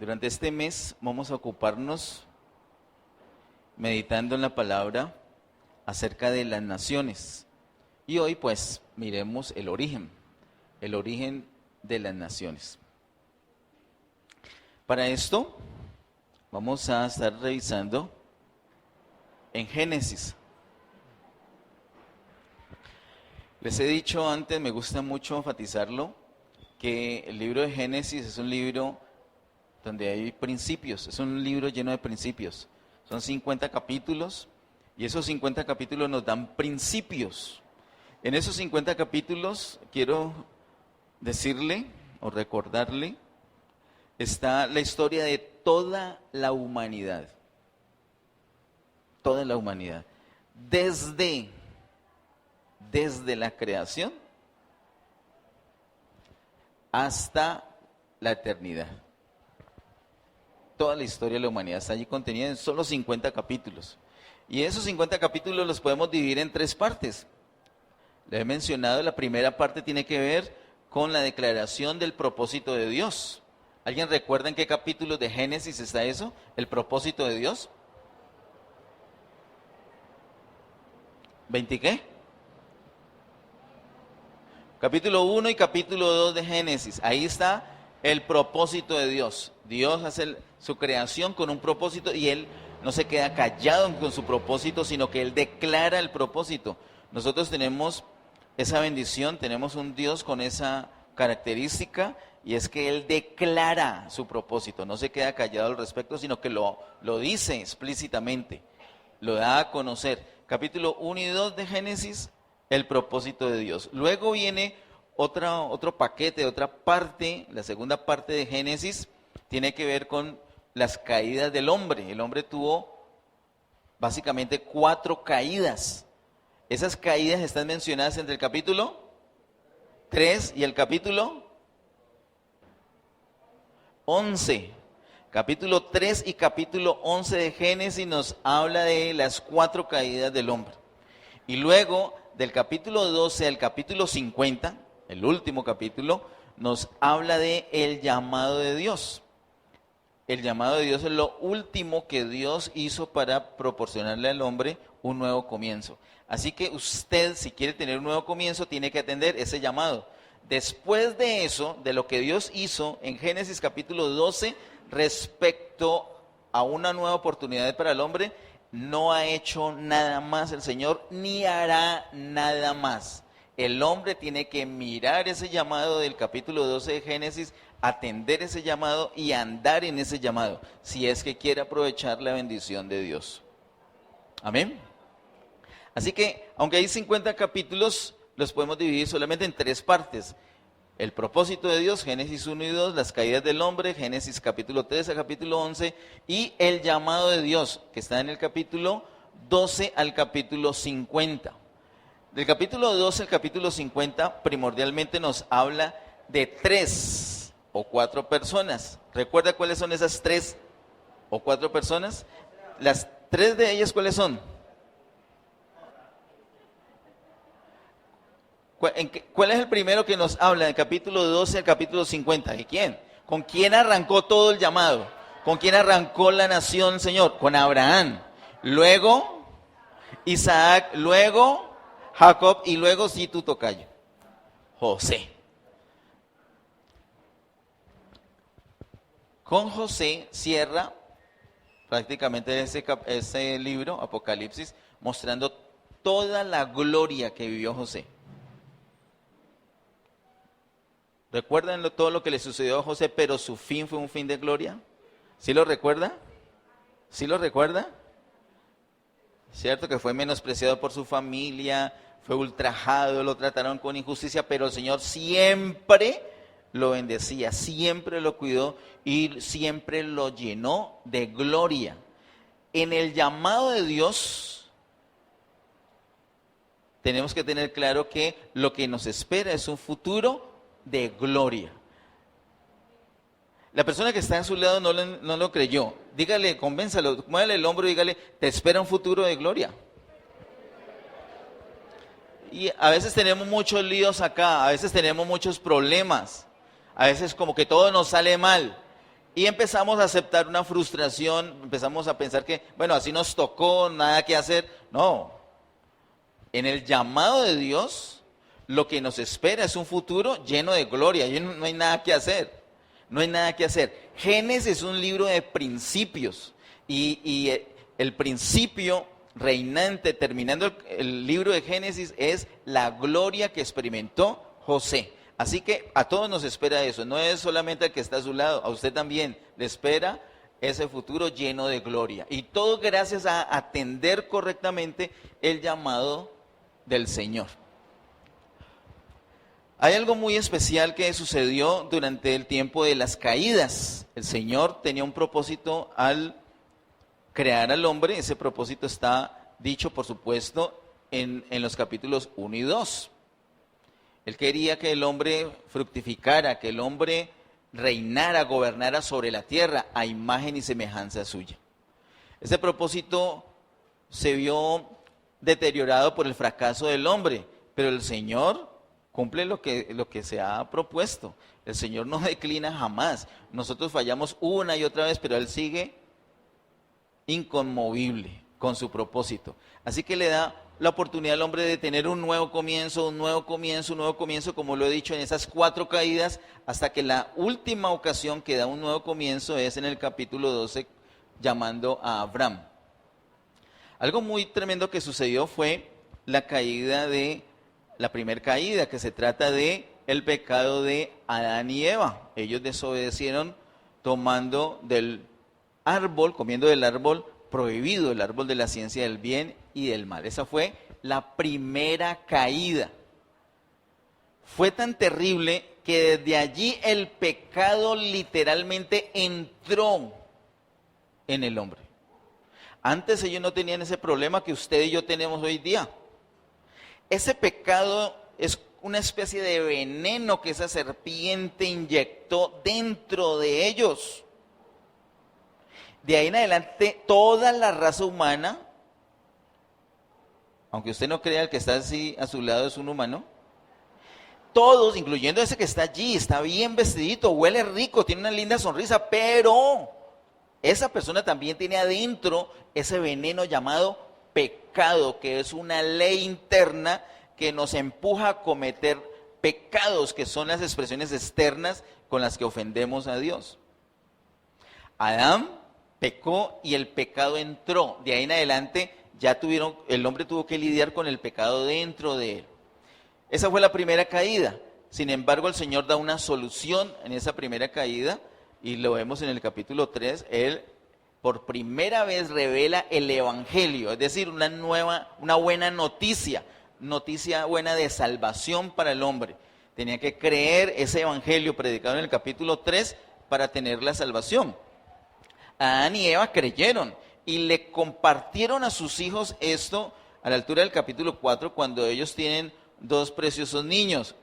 Durante este mes vamos a ocuparnos meditando en la palabra acerca de las naciones. Y hoy pues miremos el origen de las naciones. Para esto vamos a estar revisando en Génesis. Les he dicho antes, me gusta mucho enfatizarlo, que el libro de Génesis es un libro donde hay principios, es un libro lleno de principios. Son 50 capítulos y esos 50 capítulos nos dan principios. En esos 50 capítulos quiero decirle o recordarle, está la historia de toda la humanidad. Toda la humanidad. Desde la creación hasta la eternidad. Toda la historia de la humanidad está allí contenida en solo 50 capítulos. Y esos 50 capítulos los podemos dividir en 3 partes. Les he mencionado, la primera parte tiene que ver con la declaración del propósito de Dios. ¿Alguien recuerda en qué capítulo de Génesis está eso? El propósito de Dios. ¿20 qué? Capítulo 1 y capítulo 2 de Génesis. Ahí está el propósito de Dios. Dios hace su creación con un propósito y Él no se queda callado con su propósito, sino que Él declara el propósito. Nosotros tenemos esa bendición, tenemos un Dios con esa característica y es que Él declara su propósito. No se queda callado al respecto, sino que lo dice explícitamente, lo da a conocer. Capítulo 1 y 2 de Génesis, el propósito de Dios. Luego viene otro paquete, otra parte, la segunda parte de Génesis, tiene que ver con las caídas del hombre. El hombre tuvo básicamente 4 caídas. Esas caídas están mencionadas entre el capítulo 3 y el capítulo 11. Capítulo 3 y capítulo 11 de Génesis nos habla de las 4 caídas del hombre. Y luego del capítulo 12 al capítulo 50, el último capítulo, nos habla de el llamado de Dios. El llamado de Dios es lo último que Dios hizo para proporcionarle al hombre un nuevo comienzo. Así que usted, si quiere tener un nuevo comienzo, tiene que atender ese llamado. Después de eso, de lo que Dios hizo en Génesis capítulo 12, respecto a una nueva oportunidad para el hombre, no ha hecho nada más el Señor, ni hará nada más. El hombre tiene que mirar ese llamado del capítulo 12 de Génesis, atender ese llamado y andar en ese llamado, si es que quiere aprovechar la bendición de Dios. Amén. Así que, aunque hay 50 capítulos, los podemos dividir solamente en 3 partes. El propósito de Dios, Génesis 1 y 2, las caídas del hombre, Génesis capítulo 3 a capítulo 11, y el llamado de Dios, que está en el capítulo 12 al capítulo 50. Del capítulo 12 al capítulo 50, primordialmente nos habla de 3 o 4 personas. ¿Recuerda cuáles son esas 3 o 4 personas? Las 3 de ellas, ¿cuáles son? ¿Cuál es el primero que nos habla del capítulo 12 al capítulo 50? ¿De quién? ¿Con quién arrancó todo el llamado? ¿Con quién arrancó la nación, Señor? Con Abraham. Luego Isaac, luego Jacob y luego, sí, tu tocayo, José. Con José cierra prácticamente ese libro, Apocalipsis, mostrando toda la gloria que vivió José. ¿Recuerdan todo lo que le sucedió a José, pero su fin fue un fin de gloria? ¿Sí lo recuerda? ¿Sí lo recuerda? Cierto que fue menospreciado por su familia, fue ultrajado, lo trataron con injusticia, pero el Señor siempre lo bendecía, siempre lo cuidó y siempre lo llenó de gloria. En el llamado de Dios tenemos que tener claro que lo que nos espera es un futuro de gloria. La persona que está a su lado no lo creyó. Dígale, convénzalo, muévale el hombro y dígale, te espera un futuro de gloria. Y a veces tenemos muchos líos acá, a veces tenemos muchos problemas, a veces como que todo nos sale mal. Y empezamos a aceptar una frustración, empezamos a pensar que, bueno, así nos tocó, nada que hacer. No, en el llamado de Dios, lo que nos espera es un futuro lleno de gloria, y no hay nada que hacer, no hay nada que hacer. Génesis es un libro de principios, y el principio reinante, terminando el libro de Génesis, es la gloria que experimentó José. Así que a todos nos espera eso, no es solamente al que está a su lado, a usted también le espera ese futuro lleno de gloria. Y todo gracias a atender correctamente el llamado del Señor. Hay algo muy especial que sucedió durante el tiempo de las caídas. El Señor tenía un propósito al crear al hombre. Ese propósito está dicho, por supuesto, en los capítulos 1 y 2. Él quería que el hombre fructificara, que el hombre reinara, gobernara sobre la tierra a imagen y semejanza suya. Ese propósito se vio deteriorado por el fracaso del hombre, pero el Señor cumple lo que se ha propuesto. El Señor no declina jamás. Nosotros fallamos una y otra vez, pero Él sigue inconmovible con su propósito. Así que le da la oportunidad al hombre de tener un nuevo comienzo, un nuevo comienzo, como lo he dicho, en esas 4 caídas, hasta que la última ocasión que da un nuevo comienzo es en el capítulo 12, llamando a Abraham. Algo muy tremendo que sucedió fue la primer caída, que se trata de el pecado de Adán y Eva. Ellos desobedecieron comiendo del árbol prohibido, el árbol de la ciencia del bien y del mal. Esa fue la primera caída. Fue tan terrible que desde allí el pecado literalmente entró en el hombre. Antes ellos no tenían ese problema que usted y yo tenemos hoy día. Ese pecado es una especie de veneno que esa serpiente inyectó dentro de ellos. De ahí en adelante, toda la raza humana, aunque usted no crea, el que está así a su lado es un humano, todos, incluyendo ese que está allí, está bien vestidito, huele rico, tiene una linda sonrisa, pero esa persona también tiene adentro ese veneno llamado pecado, que es una ley interna que nos empuja a cometer pecados, que son las expresiones externas con las que ofendemos a Dios. Adán pecó y el pecado entró. De ahí en adelante el hombre tuvo que lidiar con el pecado dentro de él. Esa fue la primera caída. Sin embargo, el Señor da una solución en esa primera caída, y lo vemos en el capítulo 3. Él por primera vez revela el Evangelio, es decir, una buena noticia buena de salvación para el hombre. Tenía que creer ese Evangelio predicado en el capítulo 3 para tener la salvación. Adán y Eva creyeron y le compartieron a sus hijos esto a la altura del capítulo 4, cuando ellos tienen 2 preciosos niños.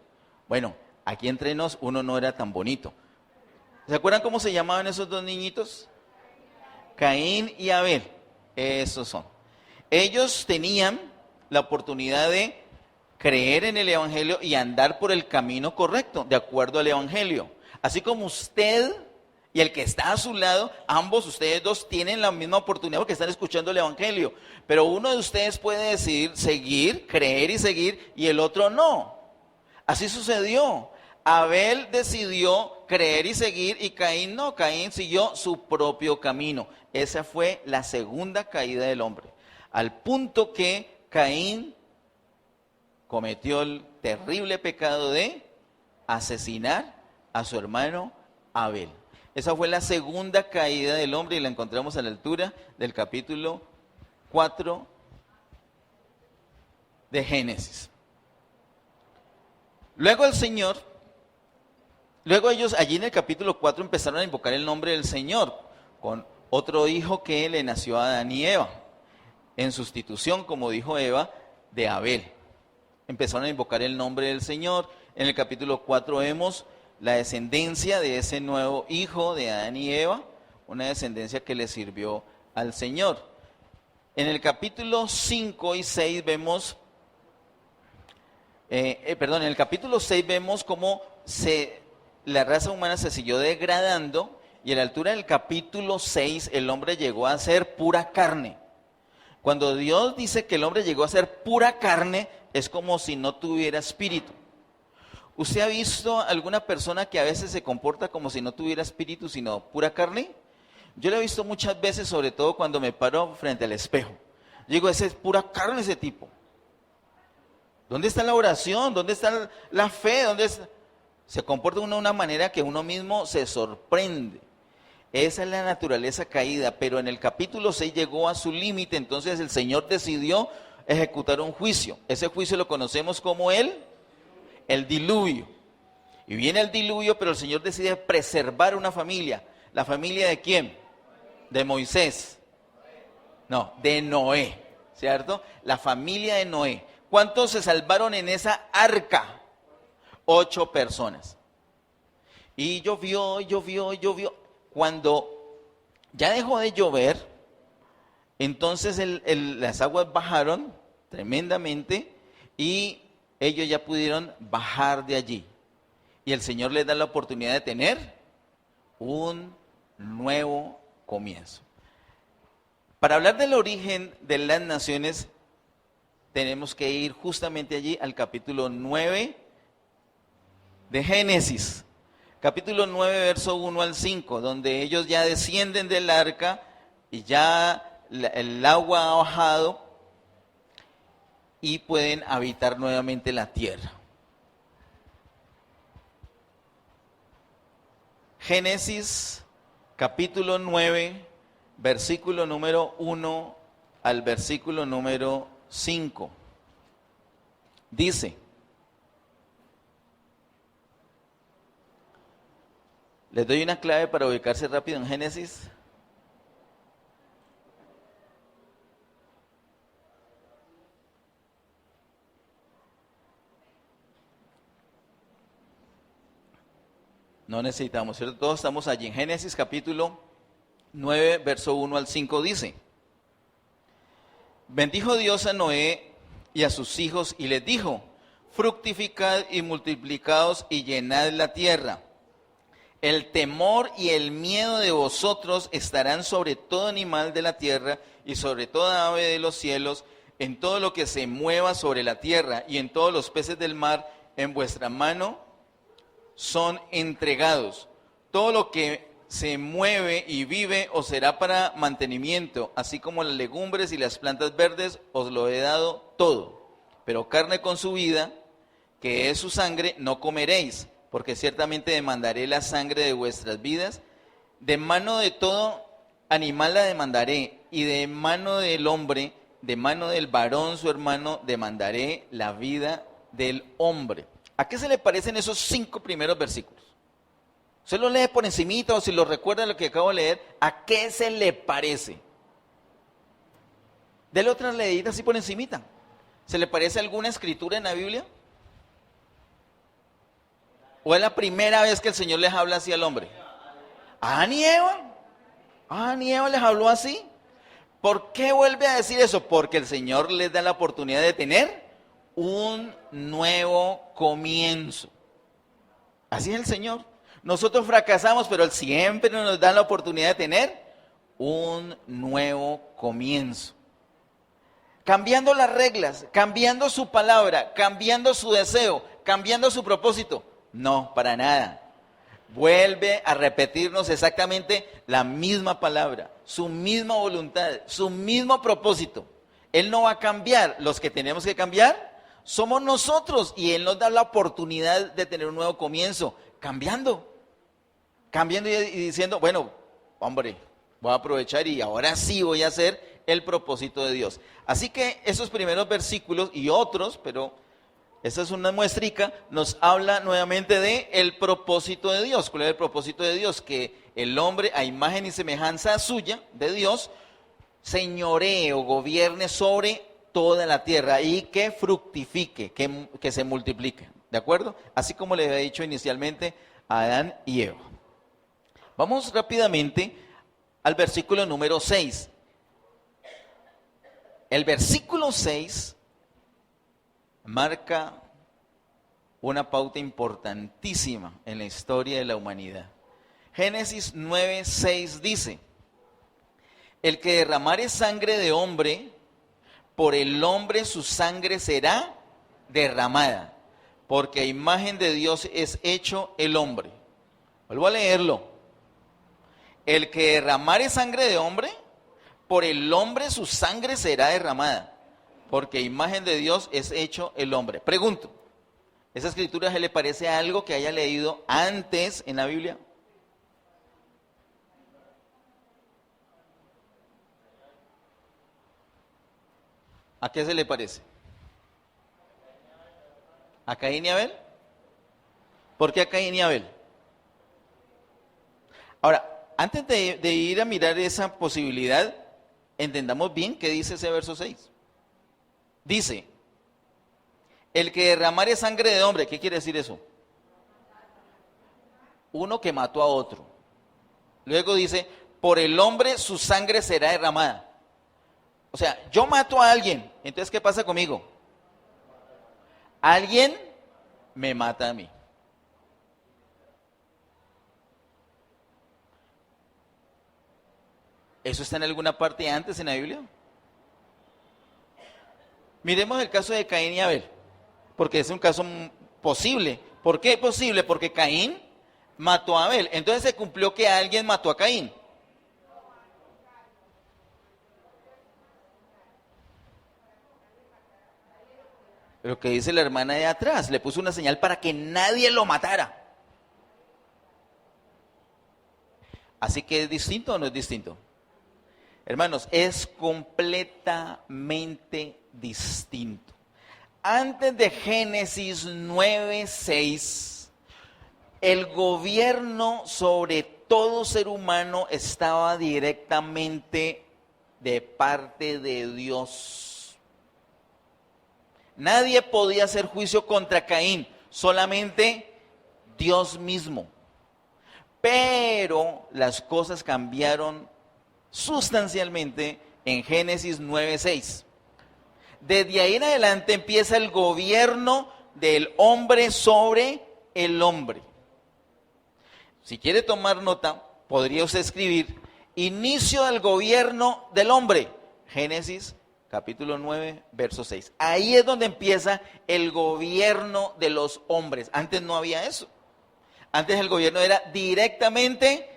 Bueno, aquí entre nos, uno no era tan bonito. ¿Se acuerdan cómo se llamaban esos 2 niñitos? Caín y Abel. Esos son. Ellos tenían la oportunidad de creer en el Evangelio y andar por el camino correcto, de acuerdo al Evangelio. Así como usted y el que está a su lado, ambos, ustedes dos, tienen la misma oportunidad porque están escuchando el Evangelio. Pero uno de ustedes puede decidir seguir, creer y seguir, y el otro no. Así sucedió. Abel decidió creer y seguir, y Caín no. Caín siguió su propio camino. Esa fue la segunda caída del hombre. Al punto que Caín cometió el terrible pecado de asesinar a su hermano Abel. Esa fue la segunda caída del hombre, y la encontramos a la altura del capítulo 4 de Génesis. Luego ellos allí en el capítulo 4 empezaron a invocar el nombre del Señor con otro hijo que le nació a Adán y Eva, en sustitución, como dijo Eva, de Abel. Empezaron a invocar el nombre del Señor. En el capítulo 4 vemos la descendencia de ese nuevo hijo de Adán y Eva, una descendencia que le sirvió al Señor. En el capítulo 5 y 6 vemos, en el capítulo 6 vemos cómo la raza humana se siguió degradando, y a la altura del capítulo 6 el hombre llegó a ser pura carne. Cuando Dios dice que el hombre llegó a ser pura carne, es como si no tuviera espíritu. ¿Usted ha visto alguna persona que a veces se comporta como si no tuviera espíritu, sino pura carne? Yo lo he visto muchas veces, sobre todo cuando me paro frente al espejo. Yo digo, ese es pura carne ese tipo. ¿Dónde está la oración? ¿Dónde está la fe? Se comporta uno de una manera que uno mismo se sorprende. Esa es la naturaleza caída, pero en el capítulo 6 llegó a su límite, entonces el Señor decidió ejecutar un juicio. Ese juicio lo conocemos como el diluvio. Y viene el diluvio, pero el Señor decide preservar una familia. ¿La familia de quién? De Moisés. No, de Noé, ¿cierto? La familia de Noé. ¿Cuántos se salvaron en esa arca? 8 personas. Y llovió. Cuando ya dejó de llover, entonces las aguas bajaron tremendamente y ellos ya pudieron bajar de allí. Y el Señor les da la oportunidad de tener un nuevo comienzo. Para hablar del origen de las naciones, tenemos que ir justamente allí al capítulo 9 de Génesis. Capítulo 9, verso 1 al 5, donde ellos ya descienden del arca y ya el agua ha bajado y pueden habitar nuevamente la tierra. Génesis, capítulo 9, versículo número 1 al versículo número 5. Dice: les doy una clave para ubicarse rápido en Génesis. No necesitamos, ¿cierto? Todos estamos allí. En Génesis capítulo 9, verso 1 al 5 dice: bendijo Dios a Noé y a sus hijos y les dijo: fructificad y multiplicaos y llenad la tierra. El temor y el miedo de vosotros estarán sobre todo animal de la tierra y sobre toda ave de los cielos, en todo lo que se mueva sobre la tierra y en todos los peces del mar, en vuestra mano son entregados. Todo lo que se mueve y vive os será para mantenimiento, así como las legumbres y las plantas verdes os lo he dado todo. Pero carne con su vida, que es su sangre, no comeréis, porque ciertamente demandaré la sangre de vuestras vidas. De mano de todo animal la demandaré, y de mano del hombre, de mano del varón su hermano, demandaré la vida del hombre. ¿A qué se le parecen esos 5 primeros versículos? ¿Usted lo lee por encimita o si lo recuerda lo que acabo de leer? ¿A qué se le parece? Dele otra leidita así por encimita. ¿Se le parece alguna escritura en la Biblia? ¿O es la primera vez que el Señor les habla así al hombre? ¿A Adán y Eva? ¿A Adán y Eva les habló así? ¿Por qué vuelve a decir eso? Porque el Señor les da la oportunidad de tener un nuevo comienzo. Así es el Señor. Nosotros fracasamos, pero Él siempre nos da la oportunidad de tener un nuevo comienzo. Cambiando las reglas, cambiando su palabra, cambiando su deseo, cambiando su propósito. No, para nada. Vuelve a repetirnos exactamente la misma palabra, su misma voluntad, su mismo propósito. Él no va a cambiar. Los que tenemos que cambiar somos nosotros, y Él nos da la oportunidad de tener un nuevo comienzo, cambiando y diciendo, bueno, hombre, voy a aprovechar y ahora sí voy a hacer el propósito de Dios. Así que esos primeros versículos y otros, pero esta es una muestrica, nos habla nuevamente de el propósito de Dios. ¿Cuál es el propósito de Dios? Que el hombre, a imagen y semejanza suya, de Dios, señoree o gobierne sobre toda la tierra y que fructifique, que se multiplique. ¿De acuerdo? Así como le había dicho inicialmente a Adán y Eva. Vamos rápidamente al versículo número 6. El versículo 6 marca una pauta importantísima en la historia de la humanidad. Génesis 9:6 dice: el que derramare sangre de hombre, por el hombre su sangre será derramada, porque a imagen de Dios es hecho el hombre. Vuelvo a leerlo. El que derramare sangre de hombre, por el hombre su sangre será derramada, porque a imagen de Dios es hecho el hombre. Pregunto, ¿esa escritura se le parece a algo que haya leído antes en la Biblia? ¿A qué se le parece? ¿A Caín y Abel? ¿Por qué a Caín y Abel? Ahora, antes de ir a mirar esa posibilidad, entendamos bien qué dice ese verso 6. Dice, el que derramare sangre de hombre, ¿qué quiere decir eso? Uno que mató a otro. Luego dice, por el hombre su sangre será derramada. O sea, yo mato a alguien, entonces ¿qué pasa conmigo? Alguien me mata a mí. ¿Eso está en alguna parte antes en la Biblia? Miremos el caso de Caín y Abel, porque es un caso posible. ¿Por qué posible? Porque Caín mató a Abel. Entonces se cumplió que alguien mató a Caín. Lo que dice la hermana de atrás, le puso una señal para que nadie lo matara. Así que ¿es distinto o no es distinto? Hermanos, es completamente distinto. Antes de Génesis 9:6, el gobierno sobre todo ser humano estaba directamente de parte de Dios. Nadie podía hacer juicio contra Caín, solamente Dios mismo. Pero las cosas cambiaron sustancialmente en Génesis 9:6. Desde ahí en adelante empieza el gobierno del hombre sobre el hombre. Si quiere tomar nota, podría usted escribir inicio del gobierno del hombre, Génesis capítulo 9, verso 6. Ahí es donde empieza el gobierno de los hombres. Antes no había eso. Antes el gobierno era directamente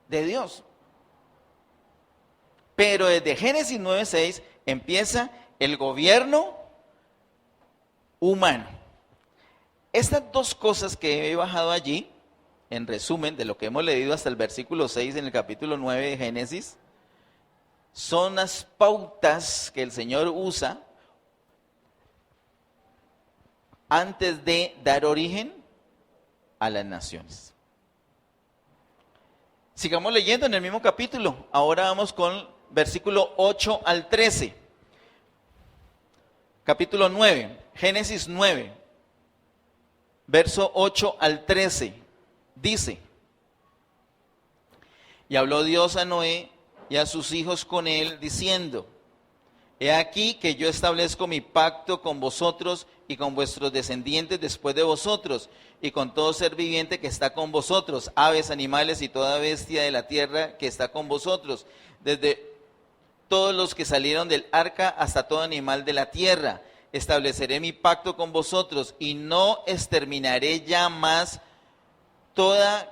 de Dios. Pero desde Génesis 9:6 empieza el gobierno humano. Estas dos cosas que he bajado allí, en resumen de lo que hemos leído hasta el versículo 6 en el capítulo 9 de Génesis, son las pautas que el Señor usa antes de dar origen a las naciones. Sigamos leyendo en el mismo capítulo. Ahora vamos con versículo 8 al 13. Capítulo 9, Génesis 9, verso 8 al 13. Dice, y habló Dios a Noé y a sus hijos con él, diciendo, he aquí que yo establezco mi pacto con vosotros y con vuestros descendientes después de vosotros, y con todo ser viviente que está con vosotros, aves, animales y toda bestia de la tierra que está con vosotros, desde todos los que salieron del arca hasta todo animal de la tierra. Estableceré mi pacto con vosotros y no exterminaré ya más toda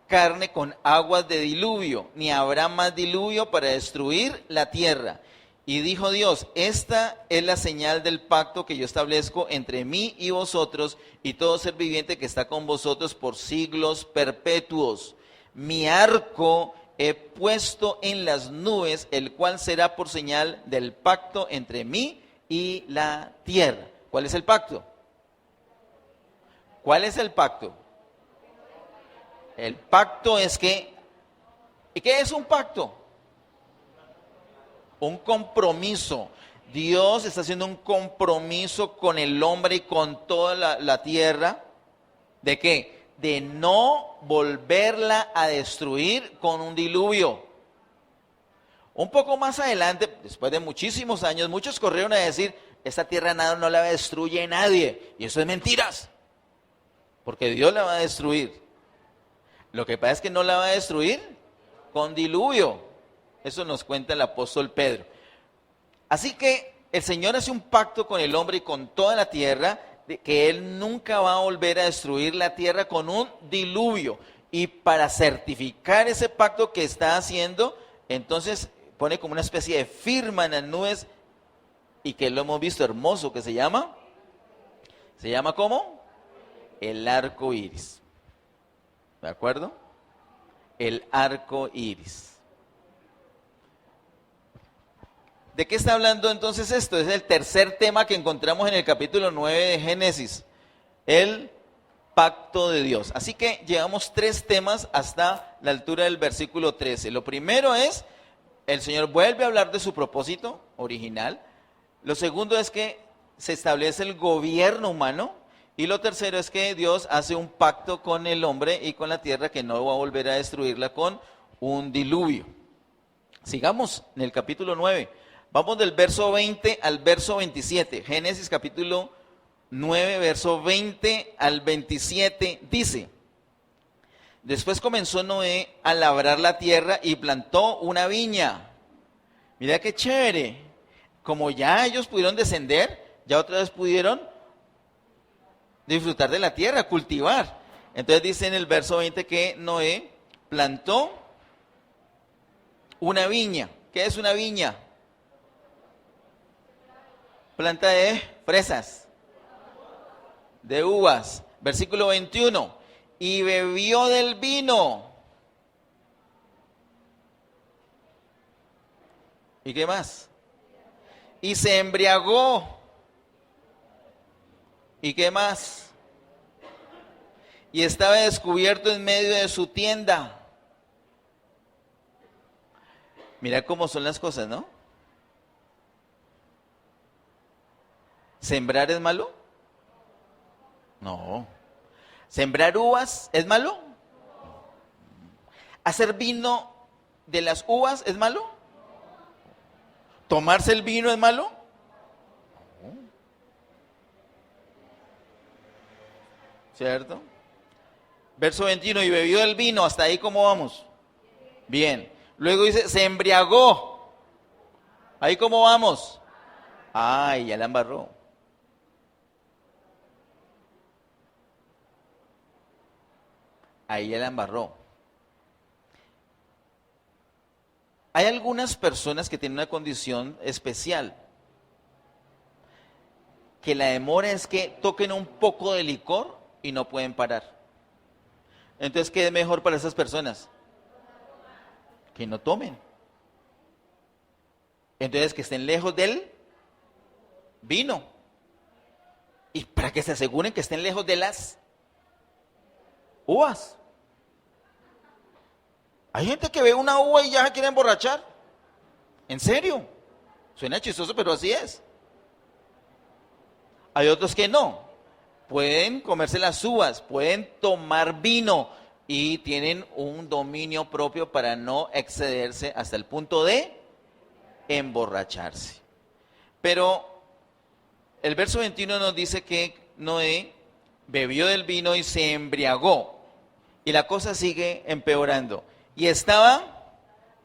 carne con aguas de diluvio, ni habrá más diluvio para destruir la tierra. Y dijo Dios, esta es la señal del pacto que yo establezco entre mí y vosotros y todo ser viviente que está con vosotros por siglos perpetuos. Mi arco he puesto en las nubes, el cual será por señal del pacto entre mí y la tierra. ¿Cuál es el pacto? ¿Cuál es el pacto? El pacto es que, ¿y qué es un pacto? Un compromiso. Dios está haciendo un compromiso con el hombre y con toda la tierra. ¿De qué? De no volverla a destruir con un diluvio. Un poco más adelante, después de muchísimos años, muchos corrieron a decir, esta tierra no la destruye nadie. Y eso es mentiras, porque Dios la va a destruir. Lo que pasa es que no la va a destruir con diluvio. Eso nos cuenta el apóstol Pedro. Así que el Señor hace un pacto con el hombre y con toda la tierra, de que Él nunca va a volver a destruir la tierra con un diluvio. Y para certificar ese pacto que está haciendo, entonces pone como una especie de firma en las nubes, y que lo hemos visto hermoso, que ¿se llama ¿cómo? El arco iris. ¿De acuerdo? El arco iris. ¿De qué está hablando entonces esto? Es el tercer tema que encontramos en el capítulo 9 de Génesis. El pacto de Dios. Así que llevamos 3 temas hasta la altura del versículo 13. Lo primero es, el Señor vuelve a hablar de su propósito original. Lo segundo es que se establece el gobierno humano. Y lo tercero es que Dios hace un pacto con el hombre y con la tierra, que no va a volver a destruirla con un diluvio. Sigamos en el capítulo 9. Vamos del verso 20 al verso 27. Génesis capítulo 9, verso 20 al 27 dice: Después comenzó Noé a labrar la tierra y plantó una viña. Mira qué chévere. Como ya ellos pudieron descender, ya otra vez pudieron disfrutar de la tierra, cultivar. Entonces dice en el verso 20 que Noé plantó una viña. ¿Qué es una viña? Planta de fresas, de uvas. Versículo 21. Y bebió del vino. ¿Y qué más? Y se embriagó. ¿Y qué más? Y estaba descubierto en medio de su tienda. Mira cómo son las cosas, ¿no? ¿Sembrar es malo? No. ¿Sembrar uvas es malo? ¿Hacer vino de las uvas es malo? ¿Tomarse el vino es malo? ¿Cierto? Verso 21, y bebió el vino. ¿Hasta ahí cómo vamos? Bien. Luego dice, se embriagó. ¿Ahí cómo vamos? Ay, ya la embarró. Ahí ya la embarró. Hay algunas personas que tienen una condición especial, que la demora es que toquen un poco de licor y no pueden parar. Entonces, ¿qué es mejor para esas personas? Que no tomen. Entonces, que estén lejos del vino. Y para que se aseguren que estén lejos de las uvas. Hay gente que ve una uva y ya se quiere emborrachar. ¿En serio? Suena chistoso, pero así es. Hay otros que no. Pueden comerse las uvas, pueden tomar vino y tienen un dominio propio para no excederse hasta el punto de emborracharse. Pero el verso 21 nos dice que Noé bebió del vino y se embriagó. Y la cosa sigue empeorando. Y estaba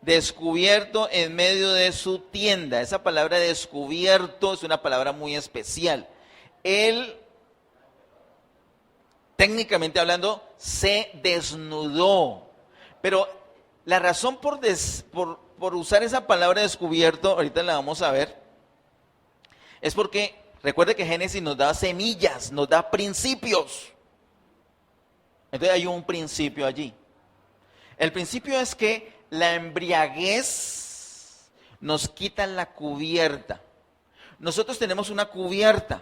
descubierto en medio de su tienda. Esa palabra descubierto es una palabra muy especial. Él, técnicamente hablando, se desnudó. Pero la razón por usar esa palabra descubierto, ahorita la vamos a ver, es porque recuerde que Génesis nos da semillas, nos da principios. Entonces hay un principio allí. El principio es que la embriaguez nos quita la cubierta. Nosotros tenemos una cubierta,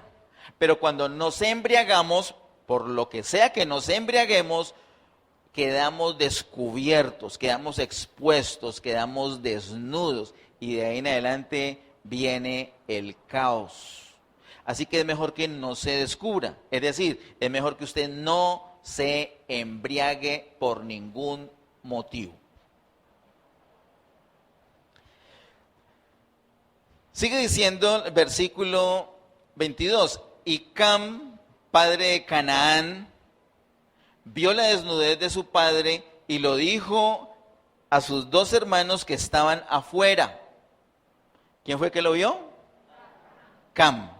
pero cuando nos embriagamos, por lo que sea que nos embriaguemos, quedamos descubiertos, quedamos expuestos, quedamos desnudos, y de ahí en adelante viene el caos. Así que es mejor que no se descubra, es decir, es mejor que usted no se embriague por ningún motivo. Sigue diciendo el versículo 22, y Cam, padre de Canaán, vio la desnudez de su padre y lo dijo a sus dos hermanos que estaban afuera. ¿Quién fue que lo vio? Cam.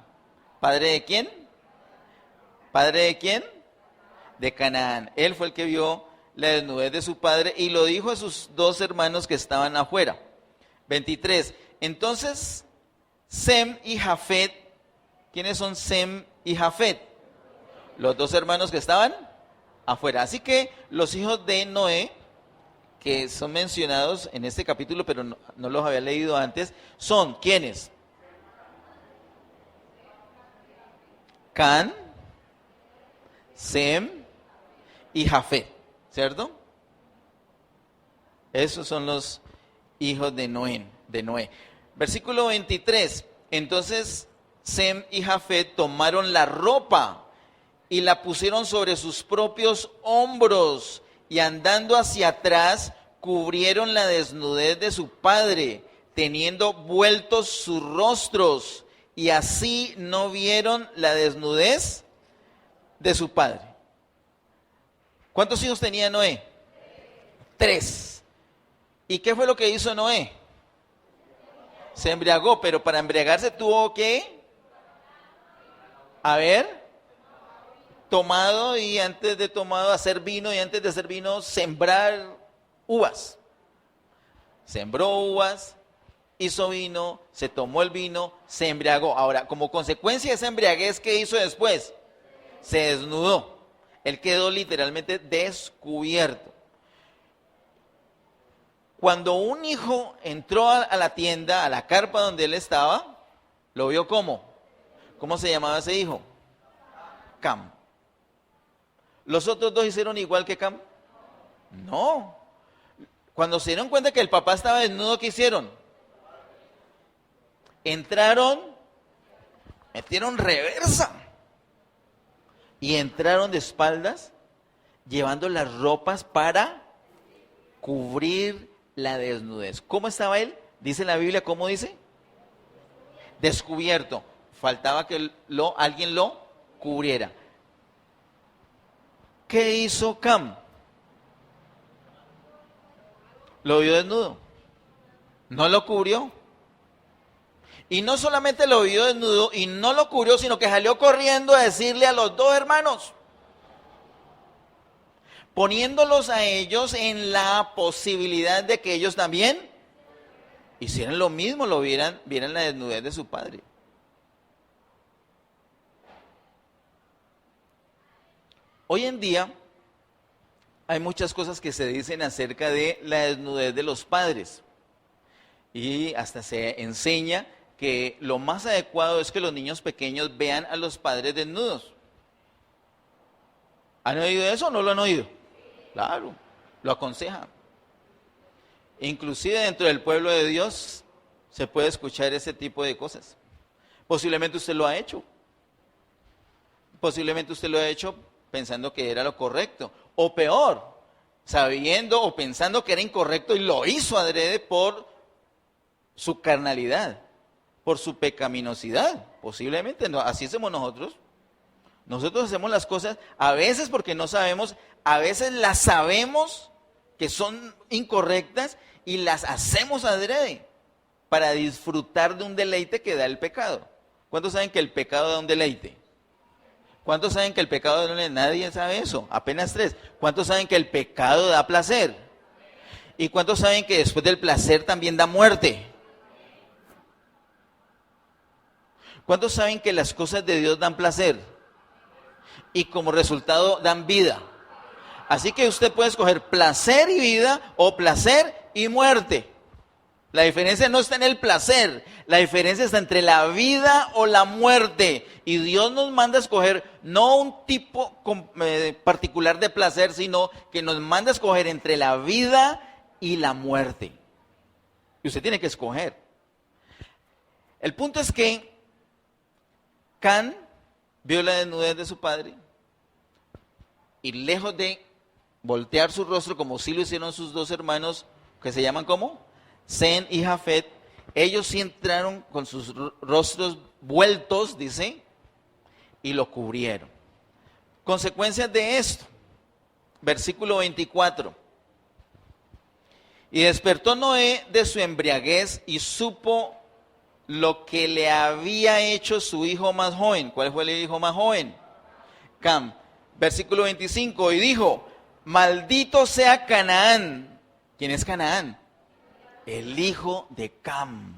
¿Padre de quién? ¿Padre de quién? De Canaán. Él fue el que vio la desnudez de su padre y lo dijo a sus dos hermanos que estaban afuera. 23. Entonces, Sem y Jafet, ¿quiénes son Sem y Jafet? Los dos hermanos que estaban afuera. Así que los hijos de Noé, que son mencionados en este capítulo, pero no los había leído antes, son ¿quiénes? Can, Sem y Jafet, ¿cierto? Esos son los hijos de Noé. Versículo 23. Entonces Sem y Jafet tomaron la ropa y la pusieron sobre sus propios hombros y andando hacia atrás cubrieron la desnudez de su padre, teniendo vueltos sus rostros, y así no vieron la desnudez de su padre. ¿Cuántos hijos tenía Noé? 3. ¿Y qué fue lo que hizo Noé? Se embriagó, pero para embriagarse tuvo que haber tomado, y antes de tomado hacer vino, y antes de hacer vino sembrar uvas. Sembró uvas, hizo vino, se tomó el vino, se embriagó. Ahora, como consecuencia de esa embriaguez, ¿qué hizo después? Se desnudó. Él quedó literalmente descubierto. Cuando un hijo entró a la tienda, a la carpa donde él estaba, ¿lo vio cómo? ¿Cómo se llamaba ese hijo? Cam. ¿Los otros dos hicieron igual que Cam? No. Cuando se dieron cuenta que el papá estaba desnudo, ¿qué hicieron? Entraron, metieron reversa y entraron de espaldas llevando las ropas para cubrir la desnudez. ¿Cómo estaba él? Dice la Biblia, ¿cómo dice? Descubierto. Faltaba que alguien lo cubriera. ¿Qué hizo Cam? Lo vio desnudo. No lo cubrió. Y no solamente lo vio desnudo y no lo cubrió, sino que salió corriendo a decirle a los dos hermanos, poniéndolos a ellos en la posibilidad de que ellos también hicieran lo mismo, vieran la desnudez de su padre. Hoy en día hay muchas cosas que se dicen acerca de la desnudez de los padres. Y hasta se enseña que lo más adecuado es que los niños pequeños vean a los padres desnudos. ¿Han oído eso o no lo han oído? Claro, lo aconsejan. Inclusive dentro del pueblo de Dios se puede escuchar ese tipo de cosas. Posiblemente usted lo ha hecho. Posiblemente usted lo ha hecho pensando que era lo correcto. O peor, sabiendo o pensando que era incorrecto y lo hizo adrede por su carnalidad, por su pecaminosidad. Posiblemente, no, así hacemos nosotros. Nosotros hacemos las cosas a veces porque no sabemos, a veces las sabemos que son incorrectas y las hacemos adrede para disfrutar de un deleite que da el pecado. ¿Cuántos saben que el pecado da un deleite? ¿Cuántos saben que el pecado da un deleite? Nadie sabe eso, apenas 3. ¿Cuántos saben que el pecado da placer? ¿Y cuántos saben que después del placer también da muerte? ¿Cuántos saben que las cosas de Dios dan placer? Y como resultado dan vida. Así que usted puede escoger placer y vida o placer y muerte. La diferencia no está en el placer, la diferencia está entre la vida o la muerte. Y Dios nos manda a escoger no un tipo particular de placer, sino que nos manda a escoger entre la vida y la muerte. Y usted tiene que escoger. El punto es que Can vio la desnudez de su padre y lejos de voltear su rostro como sí lo hicieron sus dos hermanos, que se llaman ¿cómo? Sem y Jafet, ellos sí entraron con sus rostros vueltos, dice, y lo cubrieron. Consecuencias de esto, versículo 24. Y despertó Noé de su embriaguez y supo lo que le había hecho su hijo más joven. ¿Cuál fue el hijo más joven? Cam. Versículo 25. Y dijo, maldito sea Canaán. ¿Quién es Canaán? El hijo de Cam.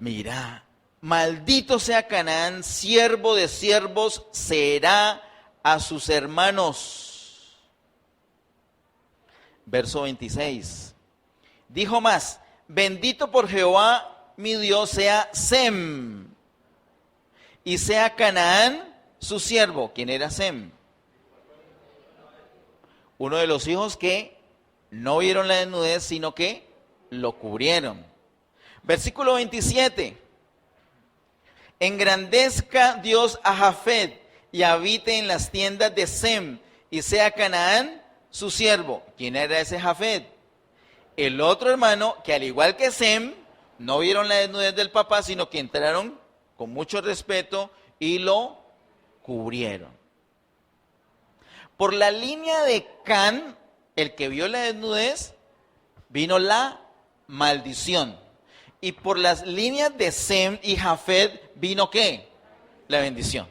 Mira, maldito sea Canaán, siervo de siervos será a sus hermanos. Verso 26. Dijo más, bendito por Jehová mi Dios sea Sem, y sea Canaán su siervo. ¿Quién era Sem? Uno de los hijos que no vieron la desnudez, sino que lo cubrieron. Versículo 27. Engrandezca Dios a Jafet y habite en las tiendas de Sem, y sea Canaán su siervo. ¿Quién era ese Jafet? El otro hermano que, al igual que Sem, no vieron la desnudez del papá, sino que entraron con mucho respeto y lo cubrieron. Por la línea de Can, el que vio la desnudez, vino la maldición. Y por las líneas de Sem y Jafet vino ¿qué? La bendición.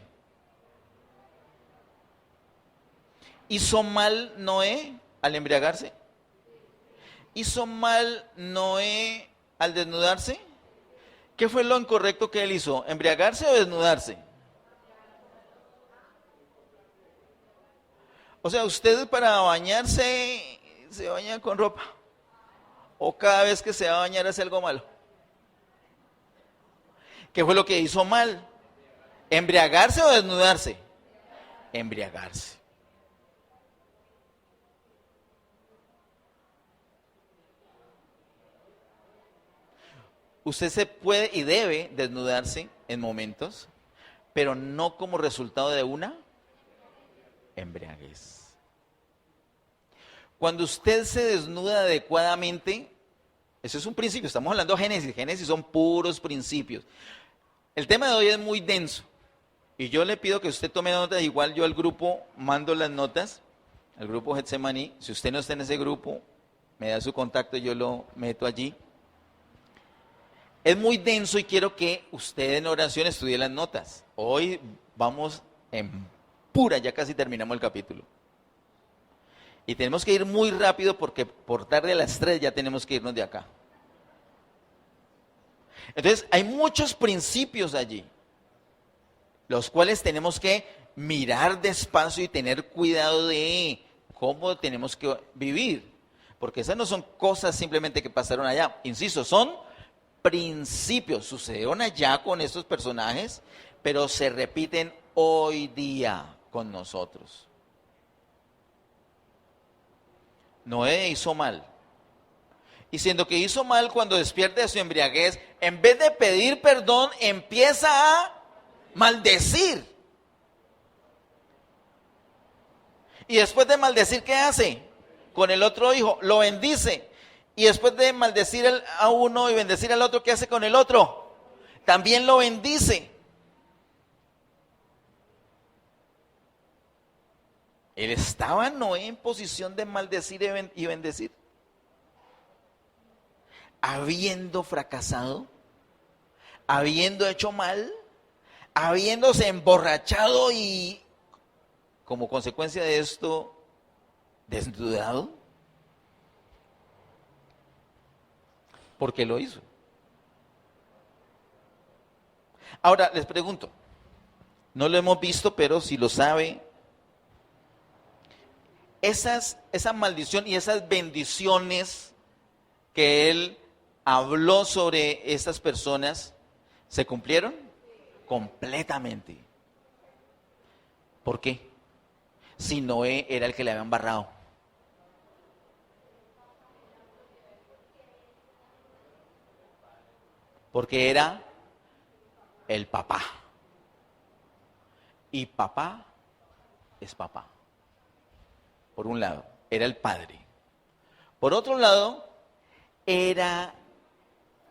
¿Hizo mal Noé al embriagarse? ¿Hizo mal Noé al desnudarse? ¿Qué fue lo incorrecto que él hizo? ¿Embriagarse o desnudarse? O sea, usted para bañarse se baña con ropa. O cada vez que se va a bañar hace algo malo. ¿Qué fue lo que hizo mal? ¿Embriagarse o desnudarse? Embriagarse. Usted se puede y debe desnudarse en momentos, pero no como resultado de una embriaguez. Cuando usted se desnuda adecuadamente, eso es un principio, estamos hablando de Génesis, Génesis son puros principios. El tema de hoy es muy denso, y yo le pido que usted tome notas, igual yo al grupo mando las notas, al grupo Getsemaní, si usted no está en ese grupo, me da su contacto y yo lo meto allí. Es muy denso y quiero que usted en oración estudie las notas. Hoy vamos en pura, ya casi terminamos el capítulo. Y tenemos que ir muy rápido porque por tarde a las 3 ya tenemos que irnos de acá. Entonces, hay muchos principios allí, los cuales tenemos que mirar despacio y tener cuidado de cómo tenemos que vivir. Porque esas no son cosas simplemente que pasaron allá. Insisto, son principios. Sucedieron allá con estos personajes, pero se repiten hoy día con nosotros. Noé hizo mal. Y siendo que hizo mal, cuando despierta de su embriaguez, en vez de pedir perdón, empieza a maldecir. Y después de maldecir, ¿qué hace? Con el otro hijo, lo bendice. Y después de maldecir a uno y bendecir al otro, ¿qué hace con el otro? También lo bendice. Él estaba, Noé, en posición de maldecir y bendecir. Habiendo fracasado, habiendo hecho mal, habiéndose emborrachado y como consecuencia de esto, desnudado. ¿Por qué lo hizo? Ahora, les pregunto, no lo hemos visto, pero si lo sabe, esa maldición y esas bendiciones que él habló sobre estas personas, ¿se cumplieron? Completamente. ¿Por qué? Si Noé era el que le había embarrado. Porque era el papá. Y papá es papá. Por un lado, era el padre. Por otro lado, era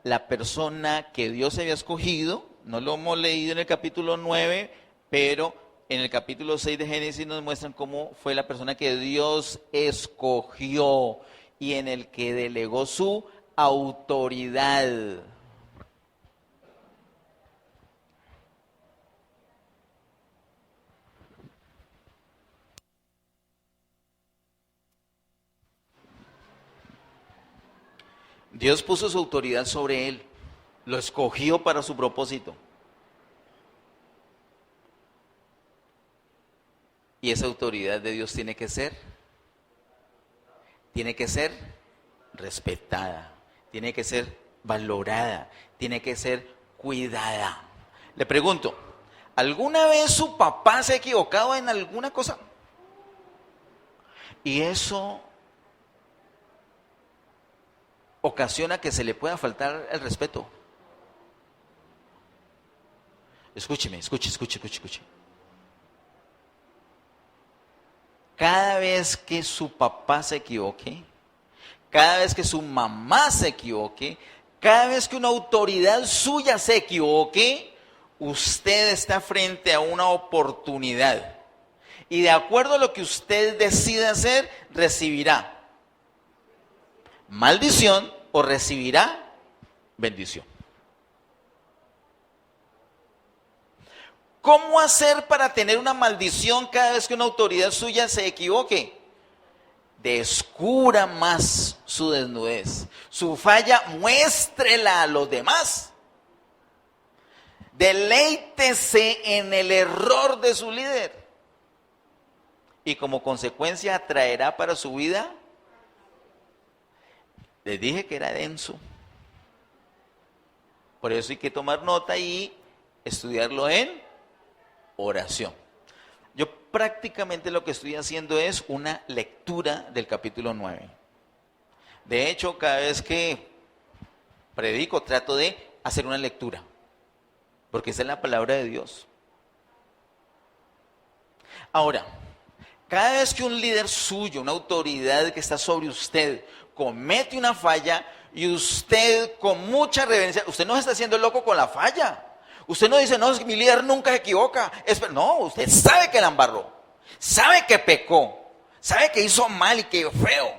la persona que Dios había escogido. No lo hemos leído en el capítulo 9, pero en el capítulo 6 de Génesis nos muestran cómo fue la persona que Dios escogió y en el que delegó su autoridad. Dios puso su autoridad sobre él, lo escogió para su propósito. Y esa autoridad de Dios tiene que ser respetada, tiene que ser valorada, tiene que ser cuidada. Le pregunto, ¿alguna vez su papá se ha equivocado en alguna cosa? Y eso ocasiona que se le pueda faltar el respeto. Escúcheme. Cada vez que su papá se equivoque, cada vez que su mamá se equivoque, cada vez que una autoridad suya se equivoque, usted está frente a una oportunidad. Y de acuerdo a lo que usted decida hacer, recibirá maldición o recibirá bendición. ¿Cómo hacer para tener una maldición cada vez que una autoridad suya se equivoque? Descubra más su desnudez. Su falla, muéstrela a los demás. Deleítese en el error de su líder. Y como consecuencia atraerá para su vida. Les dije que era denso. Por eso hay que tomar nota y estudiarlo en oración. Yo prácticamente lo que estoy haciendo es una lectura del capítulo 9. De hecho, cada vez que predico trato de hacer una lectura, porque esa es la palabra de Dios. Ahora, cada vez que un líder suyo, una autoridad que está sobre usted, comete una falla y usted con mucha reverencia, usted no se está haciendo loco con la falla. Usted no dice, no, es que mi líder nunca se equivoca. No, usted sabe que la embarró, sabe que pecó, sabe que hizo mal y que feo.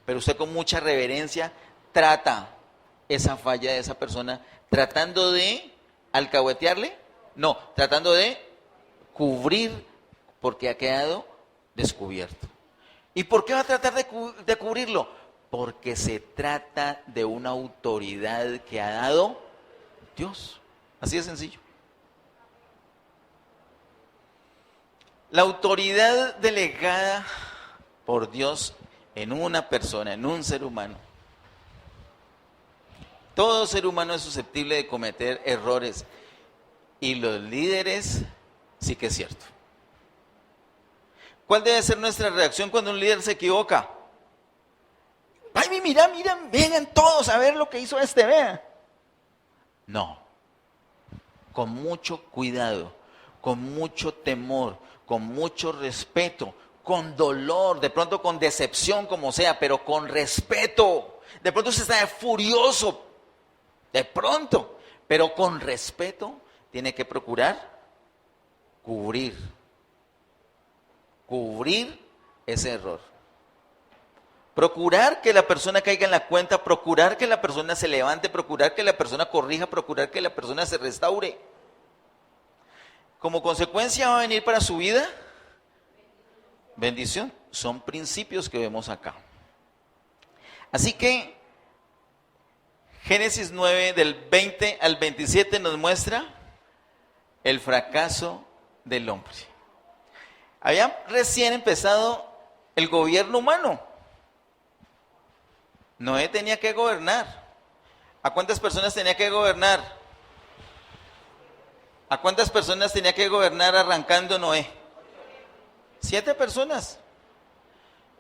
Pero usted con mucha reverencia trata esa falla de esa persona, tratando de alcahuetearle, no, tratando de cubrir porque ha quedado descubierto. ¿Y por qué va a tratar de cubrirlo? Porque se trata de una autoridad que ha dado Dios. Así de sencillo. La autoridad delegada por Dios en una persona, en un ser humano. Todo ser humano es susceptible de cometer errores y los líderes sí que es cierto. ¿Cuál debe ser nuestra reacción cuando un líder se equivoca? Ay, mira, vengan todos a ver lo que hizo vean. No. Con mucho cuidado, con mucho temor, con mucho respeto, con dolor, de pronto con decepción como sea, pero con respeto. De pronto usted está furioso, de pronto, pero con respeto tiene que procurar cubrir ese error. Procurar que la persona caiga en la cuenta, procurar que la persona se levante, procurar que la persona corrija, procurar que la persona se restaure. Como consecuencia va a venir para su vida bendición. Son principios que vemos acá. Así que Génesis 9 del 20 al 27 nos muestra el fracaso del hombre. Había recién empezado el gobierno humano. Noé tenía que gobernar. ¿A cuántas personas tenía que gobernar? ¿A cuántas personas tenía que gobernar arrancando Noé? 7 personas.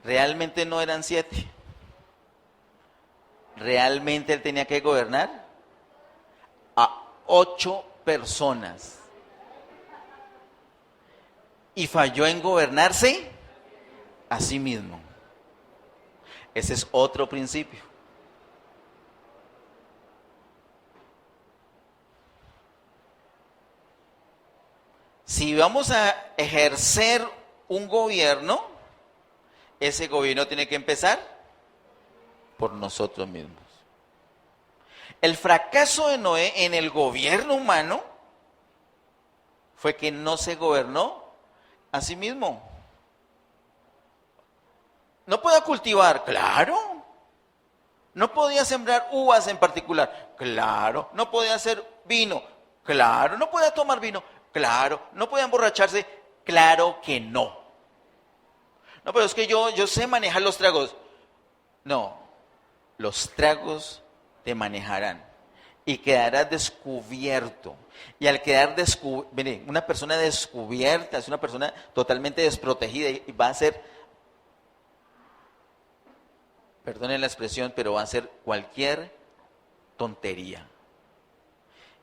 Realmente no eran 7. Realmente él tenía que gobernar a 8 personas. Y falló en gobernarse a sí mismo. Ese es otro principio. Si vamos a ejercer un gobierno, ese gobierno tiene que empezar por nosotros mismos. El fracaso de Noé en el gobierno humano fue que no se gobernó a sí mismo. No podía cultivar, claro. No podía sembrar uvas en particular, claro. No podía hacer vino, claro. No podía tomar vino, claro. No podía emborracharse, claro que no. No, pero es que yo sé manejar los tragos. No, los tragos te manejarán y quedarás descubierto. Y al quedar descubierto, mire, una persona descubierta es una persona totalmente desprotegida y va a ser, perdonen la expresión, pero va a ser cualquier tontería.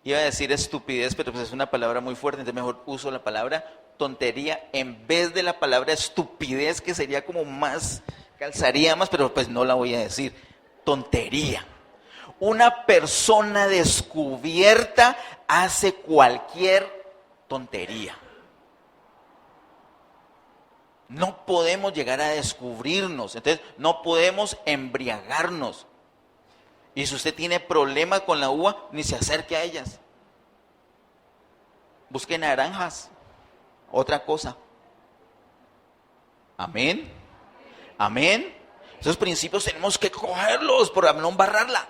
Iba a decir estupidez, pero pues es una palabra muy fuerte, entonces mejor uso la palabra tontería en vez de la palabra estupidez, que sería como más, calzaría más, pero pues no la voy a decir. Tontería. Una persona descubierta hace cualquier tontería. No podemos llegar a descubrirnos, entonces no podemos embriagarnos. Y si usted tiene problemas con la uva, ni se acerque a ellas. Busque naranjas, otra cosa. Amén. Amén. Esos principios tenemos que cogerlos para no embarrarla.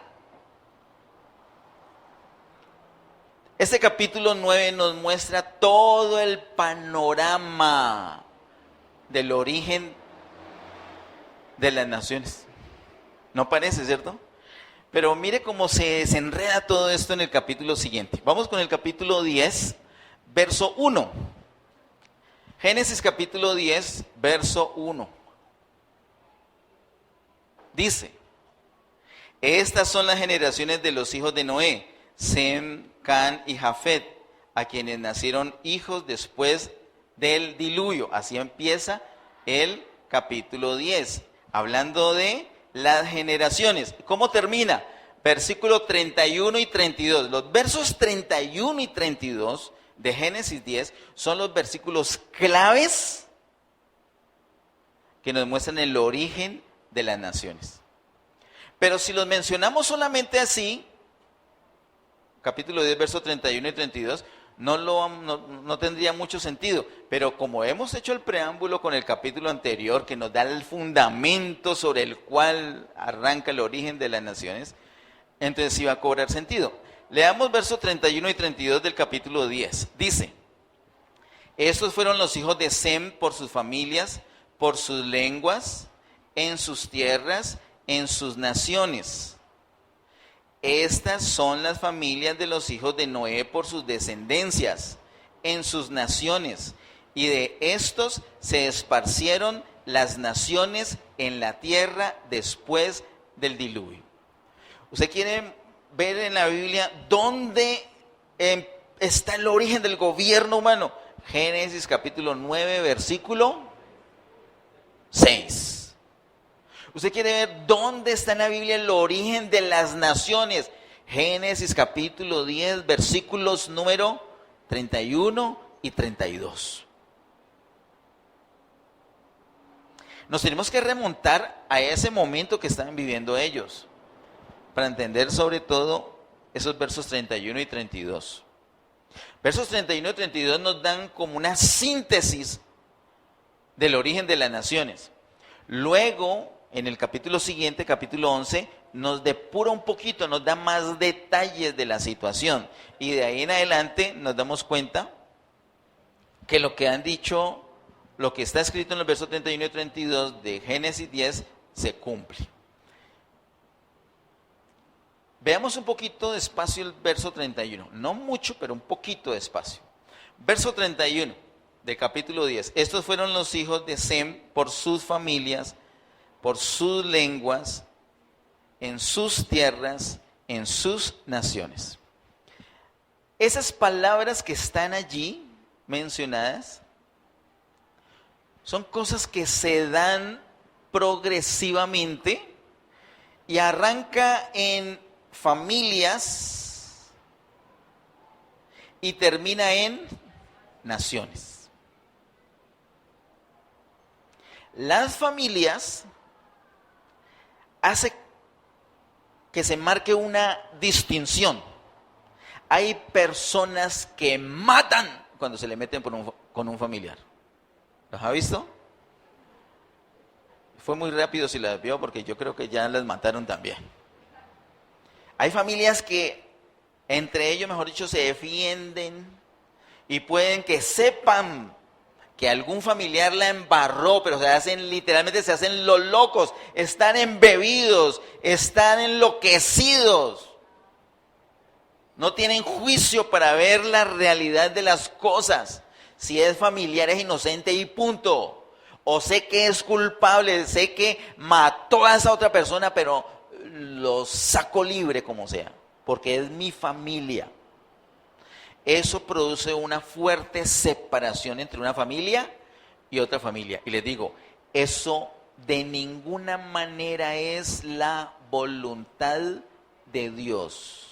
Este capítulo 9 nos muestra todo el panorama del origen de las naciones. ¿No parece, cierto? Pero mire cómo se enreda todo esto en el capítulo siguiente. Vamos con el capítulo 10, verso 1. Génesis capítulo 10, verso 1. Dice: estas son las generaciones de los hijos de Noé, Sem, Can y Jafet, a quienes nacieron hijos después del diluvio. Así empieza el capítulo 10, hablando de las generaciones. ¿Cómo termina? Versículo 31 y 32. Los versos 31 y 32 de Génesis 10 son los versículos claves que nos muestran el origen de las naciones. Pero si los mencionamos solamente así, capítulo 10, versos 31 y 32, no tendría mucho sentido. Pero como hemos hecho el preámbulo con el capítulo anterior, que nos da el fundamento sobre el cual arranca el origen de las naciones, entonces sí va a cobrar sentido. Leamos versos 31 y 32 del capítulo 10. Dice: estos fueron los hijos de Sem por sus familias, por sus lenguas, en sus tierras, en sus naciones. Estas son las familias de los hijos de Noé por sus descendencias, en sus naciones. Y de estos se esparcieron las naciones en la tierra después del diluvio. ¿Usted quiere ver en la Biblia dónde está el origen del gobierno humano? Génesis capítulo 9, versículo 6. ¿Usted quiere ver dónde está en la Biblia el origen de las naciones? Génesis capítulo 10, versículos número 31 y 32. Nos tenemos que remontar a ese momento que estaban viviendo ellos, para entender sobre todo esos versos 31 y 32. Versos 31 y 32 nos dan como una síntesis del origen de las naciones. Luego, en el capítulo siguiente, capítulo 11, nos depura un poquito, nos da más detalles de la situación. Y de ahí en adelante nos damos cuenta que lo que han dicho, lo que está escrito en los versos 31 y 32 de Génesis 10, se cumple. Veamos un poquito despacio el verso 31. No mucho, pero un poquito despacio. Verso 31 de capítulo 10. Estos fueron los hijos de Sem por sus familias, por sus lenguas, en sus tierras, en sus naciones. Esas palabras que están allí mencionadas son cosas que se dan progresivamente y arranca en familias y termina en naciones. Las familias hace que se marque una distinción. Hay personas que matan cuando se le meten con un familiar. ¿Los ha visto? Fue muy rápido si las vio porque yo creo que ya las mataron también. Hay familias que entre ellos, mejor dicho, se defienden y pueden que sepan que algún familiar la embarró, pero literalmente se hacen los locos, están embebidos, están enloquecidos. No tienen juicio para ver la realidad de las cosas. Si es familiar es inocente y punto. O sé que es culpable, sé que mató a esa otra persona, pero lo saco libre como sea, porque es mi familia. Eso produce una fuerte separación entre una familia y otra familia. Y les digo, eso de ninguna manera es la voluntad de Dios.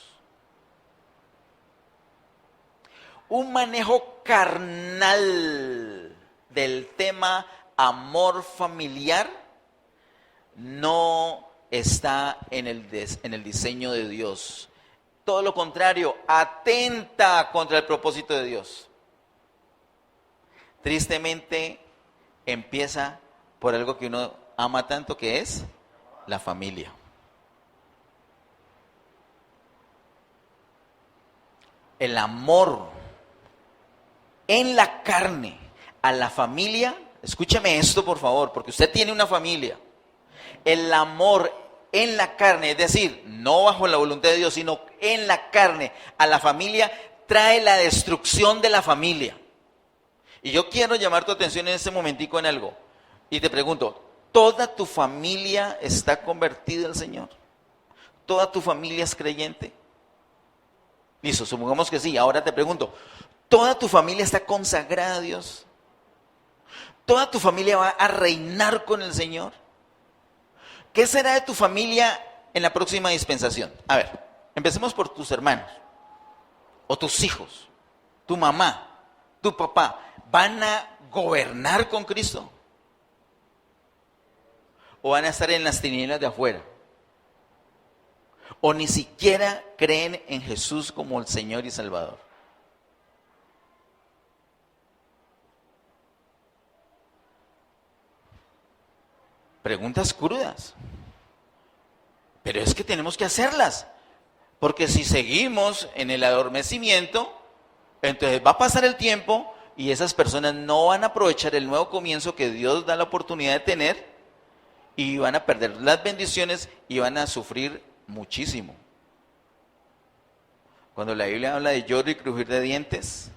Un manejo carnal del tema amor familiar no está en el diseño de Dios. Todo lo contrario, atenta contra el propósito de Dios. Tristemente, empieza por algo que uno ama tanto, que es la familia. El amor en la carne a la familia, escúcheme esto por favor, porque usted tiene una familia. El amor en la carne, es decir, no bajo la voluntad de Dios, sino en la carne a la familia, trae la destrucción de la familia. Y yo quiero llamar tu atención en este momentico en algo. Y te pregunto, ¿toda tu familia está convertida al Señor? ¿Toda tu familia es creyente? Listo, supongamos que sí. Ahora te pregunto, ¿toda tu familia está consagrada a Dios? ¿Toda tu familia va a reinar con el Señor? ¿Qué será de tu familia en la próxima dispensación? A ver, empecemos por tus hermanos, o tus hijos, tu mamá, tu papá. ¿Van a gobernar con Cristo? ¿O van a estar en las tinieblas de afuera? ¿O ni siquiera creen en Jesús como el Señor y Salvador? Preguntas crudas. Pero es que tenemos que hacerlas. Porque si seguimos en el adormecimiento, entonces va a pasar el tiempo y esas personas no van a aprovechar el nuevo comienzo que Dios da la oportunidad de tener y van a perder las bendiciones y van a sufrir muchísimo. Cuando la Biblia habla de lloro y crujir de dientes,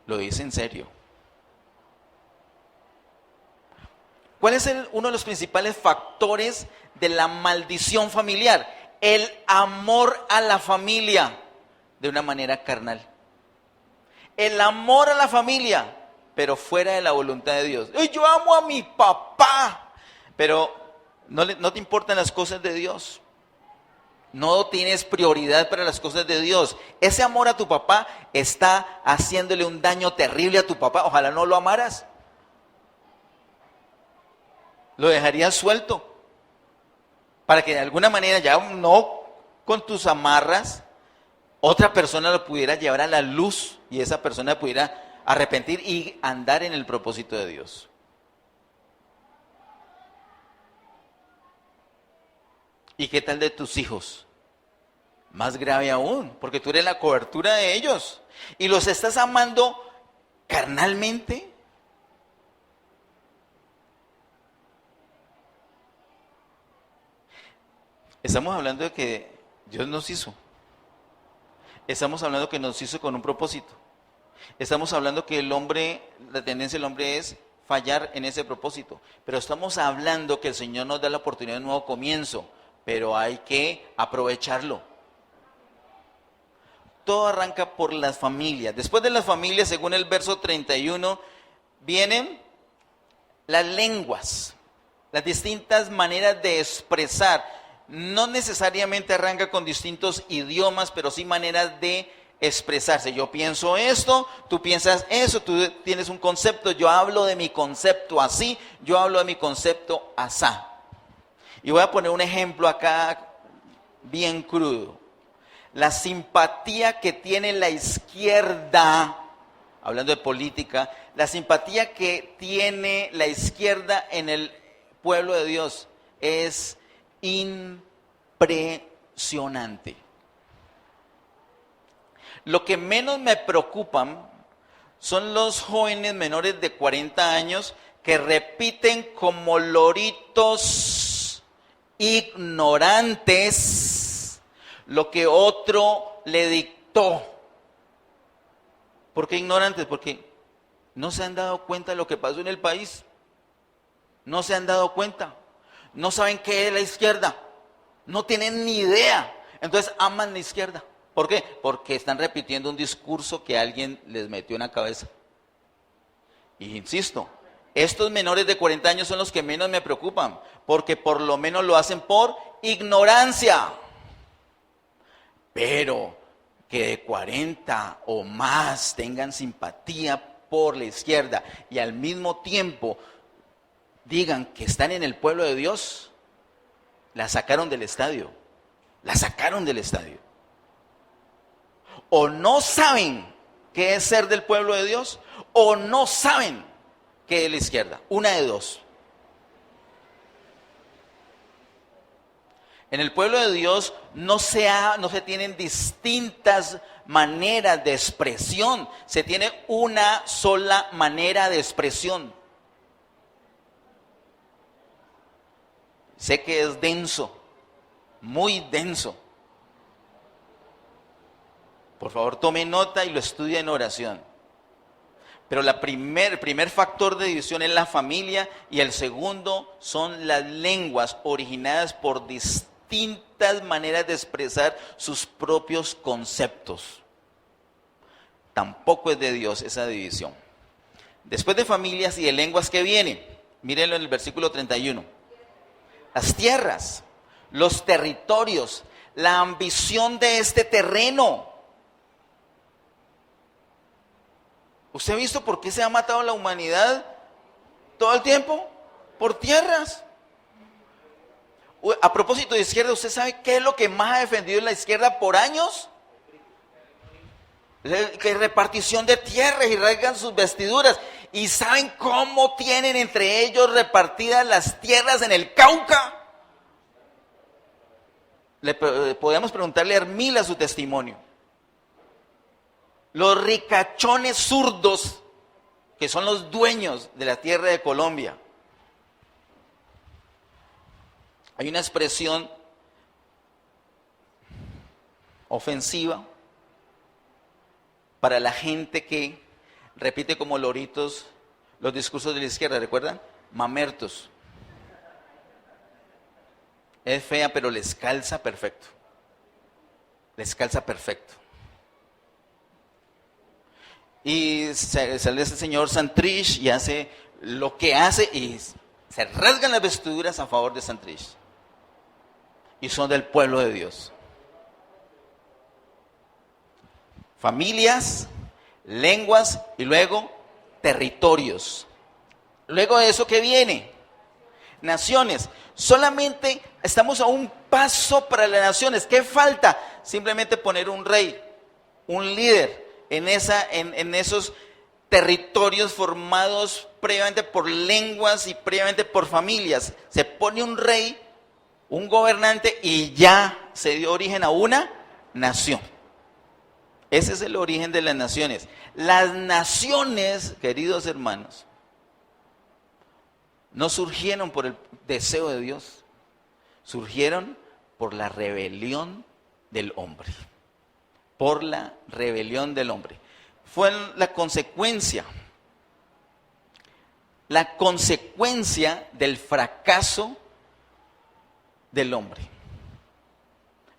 lo dice en serio. ¿Cuál es uno de los principales factores de la maldición familiar? El amor a la familia de una manera carnal. El amor a la familia, pero fuera de la voluntad de Dios. Yo amo a mi papá, pero no te importan las cosas de Dios. No tienes prioridad para las cosas de Dios. Ese amor a tu papá está haciéndole un daño terrible a tu papá. Ojalá no lo amaras. Lo dejarías suelto. Para que de alguna manera, ya no con tus amarras, otra persona lo pudiera llevar a la luz y esa persona pudiera arrepentir y andar en el propósito de Dios. ¿Y qué tal de tus hijos? Más grave aún, porque tú eres la cobertura de ellos y los estás amando carnalmente. Estamos hablando de que Dios nos hizo. Estamos hablando que nos hizo con un propósito. Estamos hablando que la tendencia del hombre es fallar en ese propósito. Pero estamos hablando que el Señor nos da la oportunidad de un nuevo comienzo, pero hay que aprovecharlo. Todo arranca por las familias. Después de las familias, según el verso 31, vienen las lenguas, las distintas maneras de expresar. No necesariamente arranca con distintos idiomas, pero sí maneras de expresarse. Yo pienso esto, tú piensas eso, tú tienes un concepto, yo hablo de mi concepto así, yo hablo de mi concepto asá. Y voy a poner un ejemplo acá bien crudo. La simpatía que tiene la izquierda, hablando de política, la simpatía que tiene la izquierda en el pueblo de Dios es impresionante. Lo que menos me preocupan son los jóvenes menores de 40 años que repiten como loritos ignorantes lo que otro le dictó. ¿Por qué ignorantes? Porque no se han dado cuenta de lo que pasó en el país. No se han dado cuenta. No saben qué es la izquierda. No tienen ni idea. Entonces aman la izquierda. ¿Por qué? Porque están repitiendo un discurso que alguien les metió en la cabeza. Y insisto, estos menores de 40 años son los que menos me preocupan, porque por lo menos lo hacen por ignorancia. Pero que de 40 o más tengan simpatía por la izquierda y al mismo tiempo digan que están en el pueblo de Dios, la sacaron del estadio. La sacaron del estadio. O no saben qué es ser del pueblo de Dios, o no saben qué es la izquierda. Una de dos. En el pueblo de Dios no se tienen distintas maneras de expresión, se tiene una sola manera de expresión. Sé que es denso, muy denso. Por favor, tome nota y lo estudie en oración. Pero el primer factor de división es la familia y el segundo son las lenguas originadas por distintas maneras de expresar sus propios conceptos. Tampoco es de Dios esa división. Después de familias y de lenguas, ¿qué viene? Mírenlo en el versículo 31. Las tierras, los territorios, la ambición de este terreno. ¿Usted ha visto por qué se ha matado la humanidad todo el tiempo? Por tierras. A propósito de izquierda, ¿usted sabe qué es lo que más ha defendido la izquierda por años? Que repartición de tierras y rasgan sus vestiduras. ¿Y saben cómo tienen entre ellos repartidas las tierras en el Cauca? Podríamos preguntarle a Hermila su testimonio. Los ricachones zurdos, que son los dueños de la tierra de Colombia. Hay una expresión ofensiva para la gente que repite como loritos los discursos de la izquierda, ¿recuerdan? Mamertos. Es fea, pero les calza perfecto. Les calza perfecto. Y sale ese señor Santrich y hace lo que hace y se rasgan las vestiduras a favor de Santrich. Y son del pueblo de Dios. Familias, lenguas y luego territorios. Luego de eso, ¿qué viene? Naciones. Solamente estamos a un paso para las naciones. ¿Qué falta? Simplemente poner un rey, un líder en esos territorios formados previamente por lenguas y previamente por familias. Se pone un rey, un gobernante y ya se dio origen a una nación. Ese es el origen de las naciones. Las naciones, queridos hermanos, no surgieron por el deseo de Dios, surgieron por la rebelión del hombre. Por la rebelión del hombre. Fue la consecuencia del fracaso del hombre.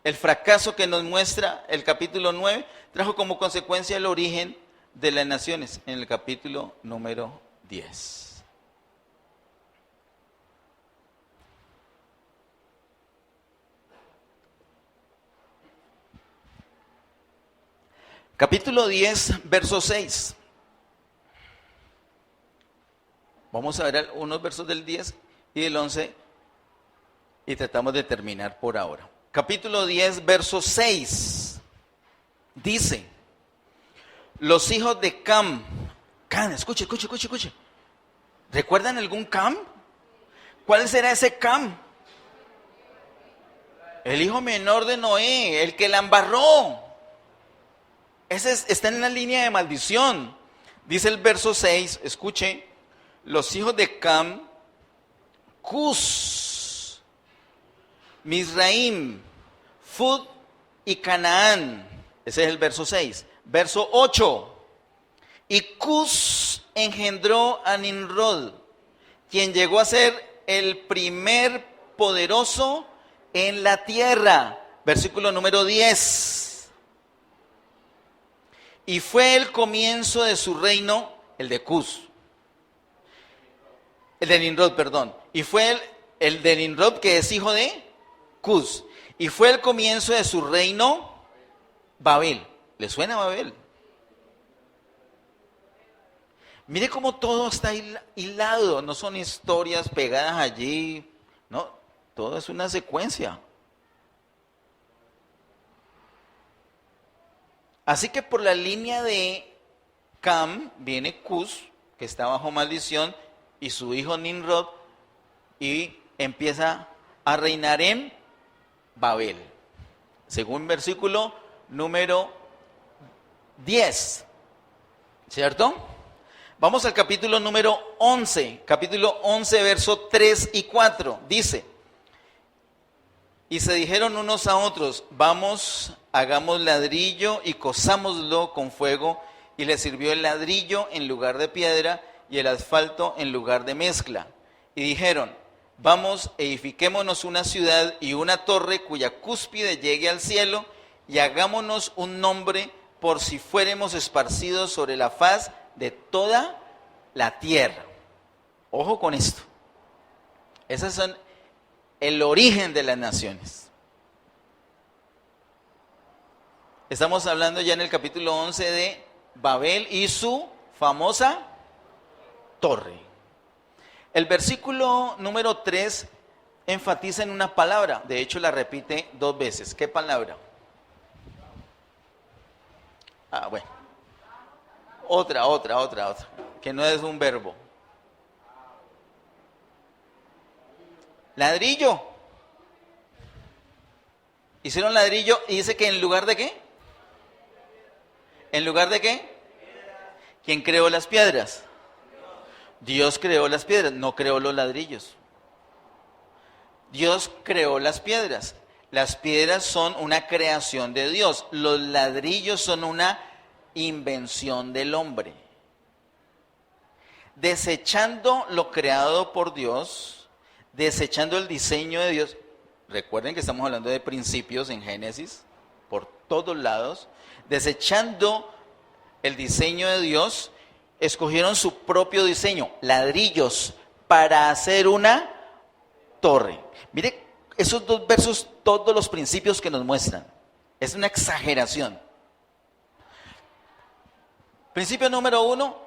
El fracaso que nos muestra el capítulo 9 trajo como consecuencia el origen de las naciones en el capítulo número 10. Capítulo 10, verso 6. Vamos a ver unos versos del 10 y del 11 y tratamos de terminar por ahora. Capítulo 10, verso 6. Dice, los hijos de Cam. Cam, escuche. ¿Recuerdan algún Cam? ¿Cuál será ese Cam? El hijo menor de Noé, el que la embarró. Está en la línea de maldición. Dice el verso 6, escuche, los hijos de Cam, Cus, Misraim, Fud y Canaán. Ese es el verso 6. Verso 8. Y Cus engendró a Nimrod, quien llegó a ser el primer poderoso en la tierra. Versículo número 10. Y fue el comienzo de su reino, el de Cus. El de Nimrod, perdón. Y fue el de Nimrod, que es hijo de Cus. Y fue el comienzo de su reino, Babel. ¿Le suena Babel? Mire cómo todo está hilado. No son historias pegadas allí. No, todo es una secuencia. Así que por la línea de Cam viene Cus, que está bajo maldición, y su hijo Nimrod, y empieza a reinar en Babel. Según versículo número 10. ¿Cierto? Vamos al capítulo número 11. Capítulo 11, verso 3 y 4. Dice, y se dijeron unos a otros, vamos, hagamos ladrillo y cozámoslo con fuego, y le sirvió el ladrillo en lugar de piedra y el asfalto en lugar de mezcla. Y dijeron, vamos, edifiquémonos una ciudad y una torre cuya cúspide llegue al cielo, y hagámonos un nombre por si fuéremos esparcidos sobre la faz de toda la tierra. Ojo con esto. Esas son el origen de las naciones. Estamos hablando ya en el capítulo 11 de Babel y su famosa torre. El versículo número 3 enfatiza en una palabra, de hecho la repite 2 veces. ¿Qué palabra? Bueno. Otra, que no es un verbo. Ladrillo. Hicieron ladrillo y dice que en lugar de qué? ¿En lugar de qué? ¿Quién creó las piedras? Dios creó las piedras, no creó los ladrillos. Dios creó las piedras. Las piedras son una creación de Dios. Los ladrillos son una invención del hombre. Desechando lo creado por Dios, desechando el diseño de Dios. Recuerden que estamos hablando de principios en Génesis, por todos lados. Desechando el diseño de Dios, escogieron su propio diseño, ladrillos, para hacer una torre. Mire esos 2 versos, todos los principios que nos muestran. Es una exageración. Principio número 1,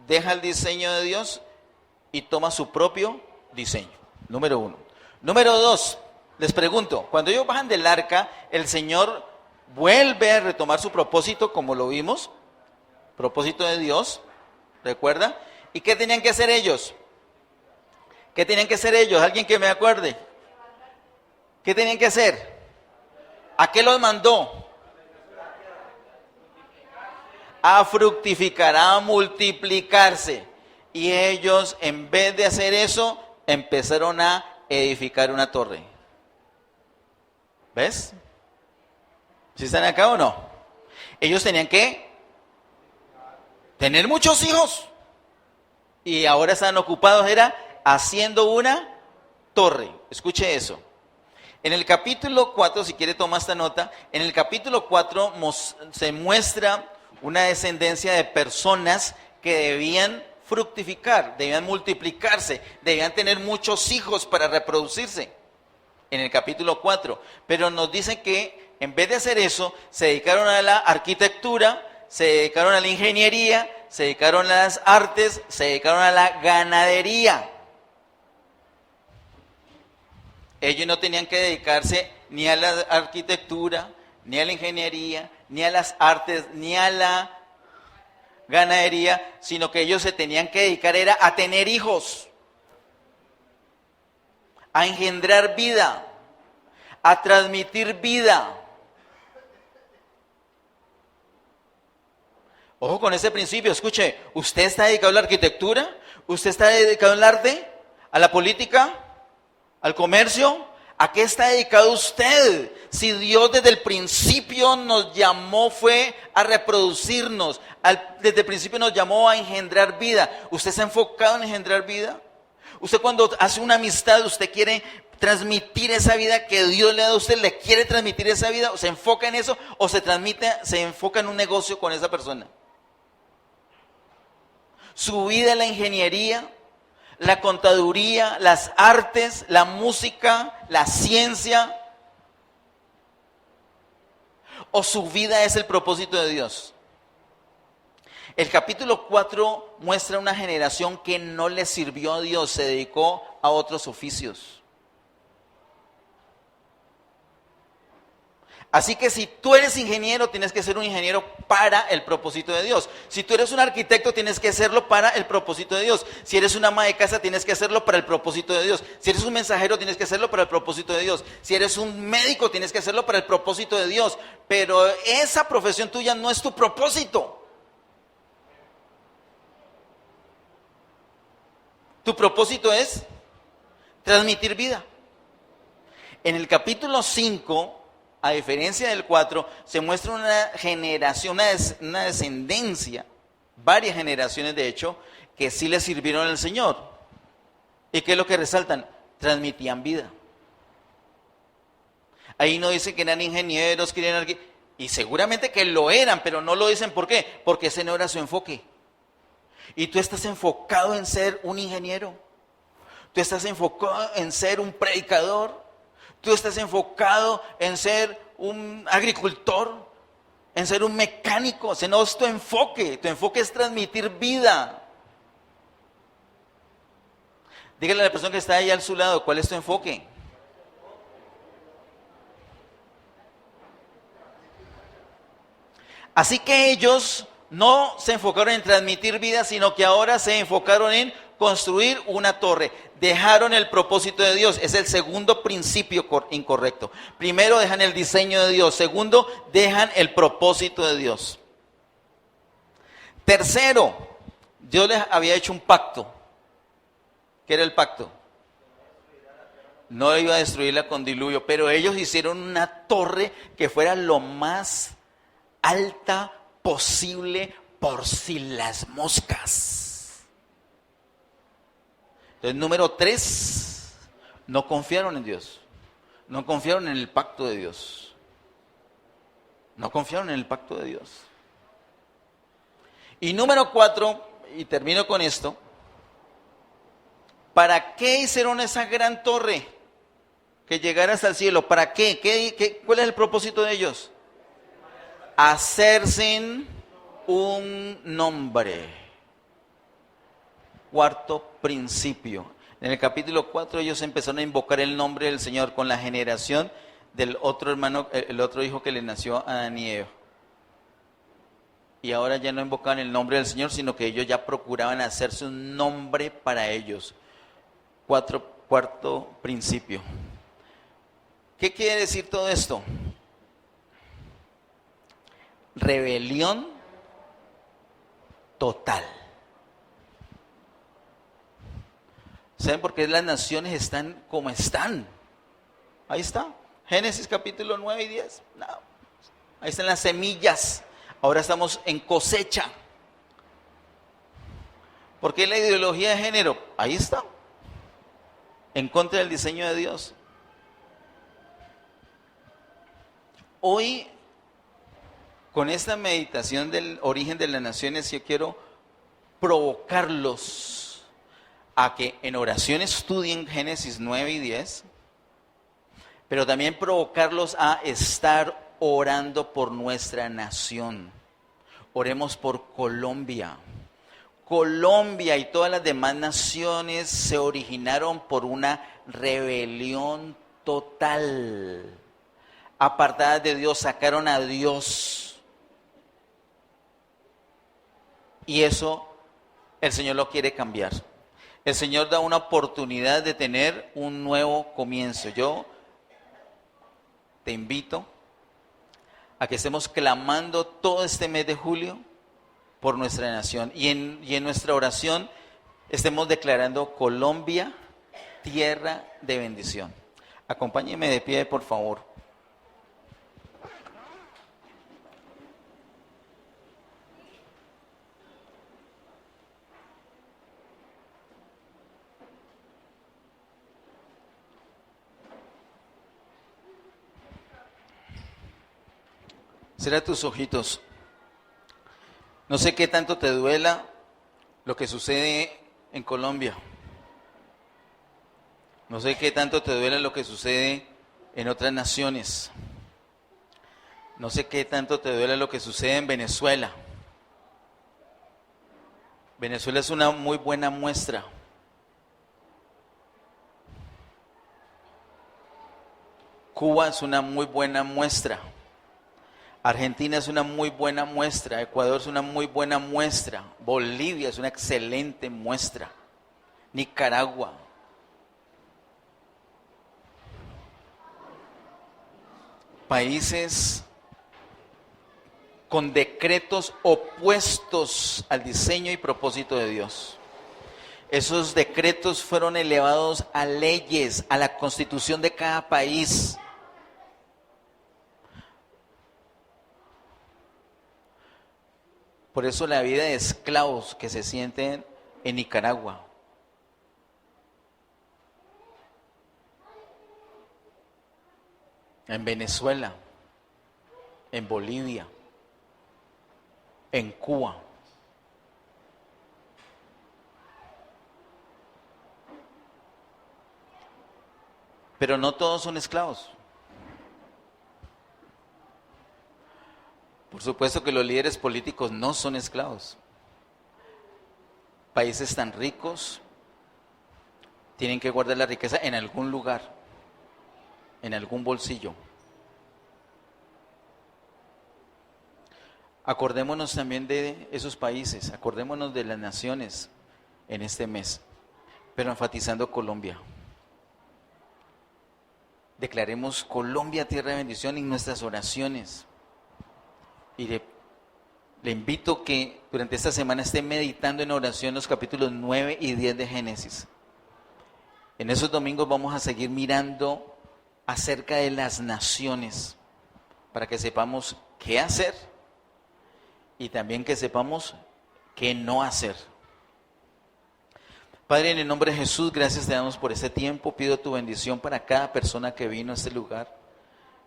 deja el diseño de Dios y toma su propio diseño. Número 1. Número 2, les pregunto, cuando ellos bajan del arca, el Señor vuelve a retomar su propósito, como lo vimos, propósito de Dios, ¿recuerda? ¿Y qué tenían que hacer ellos? ¿Qué tenían que hacer ellos? ¿Alguien que me acuerde? ¿Qué tenían que hacer? ¿A qué los mandó? A fructificar, a multiplicarse. Y ellos, en vez de hacer eso, empezaron a edificar una torre. ¿Ves? ¿Sí están acá o no? Ellos tenían que tener muchos hijos. Y ahora están ocupados, era haciendo una torre. Escuche eso. En el capítulo 4, si quiere toma esta nota, en el capítulo 4 se muestra una descendencia de personas que debían fructificar, debían multiplicarse, debían tener muchos hijos para reproducirse. En el capítulo 4. Pero nos dicen que en vez de hacer eso, se dedicaron a la arquitectura, se dedicaron a la ingeniería, se dedicaron a las artes, se dedicaron a la ganadería. Ellos no tenían que dedicarse ni a la arquitectura, ni a la ingeniería, ni a las artes, ni a la ganadería, sino que ellos se tenían que dedicar era a tener hijos, a engendrar vida, a transmitir vida. Ojo con ese principio, escuche, ¿usted está dedicado a la arquitectura? ¿Usted está dedicado al arte? ¿A la política? ¿Al comercio? ¿A qué está dedicado usted? Si Dios desde el principio nos llamó fue a reproducirnos, desde el principio nos llamó a engendrar vida. ¿Usted está enfocado en engendrar vida? Usted cuando hace una amistad, usted quiere transmitir esa vida que Dios le ha dado a usted, le quiere transmitir esa vida, o se enfoca en eso, o se enfoca en un negocio con esa persona. Su vida en la ingeniería, la contaduría, las artes, la música, la ciencia, o su vida es el propósito de Dios. El capítulo 4 muestra una generación que no le sirvió a Dios, se dedicó a otros oficios. Así que si tú eres ingeniero, tienes que ser un ingeniero para el propósito de Dios. Si tú eres un arquitecto, tienes que hacerlo para el propósito de Dios. Si eres una ama de casa, tienes que hacerlo para el propósito de Dios. Si eres un mensajero, tienes que hacerlo para el propósito de Dios. Si eres un médico, tienes que hacerlo para el propósito de Dios. Pero esa profesión tuya no es tu propósito. Tu propósito es transmitir vida. En el capítulo 5... a diferencia del 4, se muestra una generación, una descendencia, varias generaciones de hecho, que sí le sirvieron al Señor. ¿Y qué es lo que resaltan? Transmitían vida. Ahí no dice que eran ingenieros, que eran y seguramente que lo eran, pero no lo dicen ¿por qué? Porque ese no era su enfoque. Y tú estás enfocado en ser un ingeniero. Tú estás enfocado en ser un predicador. Tú estás enfocado en ser un agricultor, en ser un mecánico. Ese no es tu enfoque. Tu enfoque es transmitir vida. Dígale a la persona que está ahí a su lado, ¿cuál es tu enfoque? Así que ellos no se enfocaron en transmitir vida, sino que ahora se enfocaron en construir una torre. Dejaron el propósito de Dios. Es el segundo principio incorrecto. Primero, dejan el diseño de Dios. Segundo, dejan el propósito de Dios. Tercero, Dios les había hecho un pacto. ¿Qué era el pacto? No iba a destruirla con diluvio, pero ellos hicieron una torre que fuera lo más alta posible por si las moscas. Entonces, número 3, no confiaron en Dios. No confiaron en el pacto de Dios. No confiaron en el pacto de Dios. Y número 4, y termino con esto, ¿para qué hicieron esa gran torre que llegara hasta el cielo? ¿Para qué? ¿Cuál es el propósito de ellos? Hacerse un nombre. Cuarto principio. En el capítulo 4 ellos empezaron a invocar el nombre del Señor con la generación del otro hermano, el otro hijo que le nació a Adán y Eva. Y ahora ya no invocaban el nombre del Señor, sino que ellos ya procuraban hacerse un nombre para ellos. Cuarto principio. ¿Qué quiere decir todo esto? Rebelión total. ¿Saben por qué las naciones están como están? Ahí está. Génesis capítulo 9 y 10. No. Ahí están las semillas. Ahora estamos en cosecha. ¿Por qué la ideología de género? Ahí está. En contra del diseño de Dios. Hoy, con esta meditación del origen de las naciones, yo quiero provocarlos a que en oración estudien Génesis 9 y 10, pero también provocarlos a estar orando por nuestra nación. oremos por Colombia. Colombia y todas las demás naciones se originaron por una rebelión total. Apartadas de Dios, sacaron a Dios. Y eso el Señor lo quiere cambiar. El Señor da una oportunidad de tener un nuevo comienzo. Yo te invito a que estemos clamando todo este mes de julio por nuestra nación. Y en nuestra oración estemos declarando Colombia, tierra de bendición. Acompáñeme de pie, por favor. Cierra tus ojitos. No sé qué tanto te duela lo que sucede en Colombia. No sé qué tanto te duela lo que sucede en otras naciones. No sé qué tanto te duela lo que sucede en Venezuela. Venezuela es una muy buena muestra. Cuba es una muy buena muestra. Argentina es una muy buena muestra, Ecuador es una muy buena muestra, Bolivia es una excelente muestra, Nicaragua. Países con decretos opuestos al diseño y propósito de Dios. Esos decretos fueron elevados a leyes, a la constitución de cada país. Por eso la vida de esclavos que se sienten en Nicaragua. En Venezuela, en Bolivia, en Cuba. Pero no todos son esclavos. Por supuesto que los líderes políticos no son esclavos. Países tan ricos tienen que guardar la riqueza en algún lugar, en algún bolsillo. Acordémonos también de esos países, acordémonos de las naciones en este mes, pero enfatizando Colombia. Declaremos Colombia tierra de bendición en nuestras oraciones. Y le invito que durante esta semana esté meditando en oración los capítulos 9 y 10 de Génesis. En esos domingos vamos a seguir mirando acerca de las naciones, para que sepamos qué hacer y también que sepamos qué no hacer. Padre, en el nombre de Jesús, gracias te damos por este tiempo. Pido tu bendición para cada persona que vino a este lugar.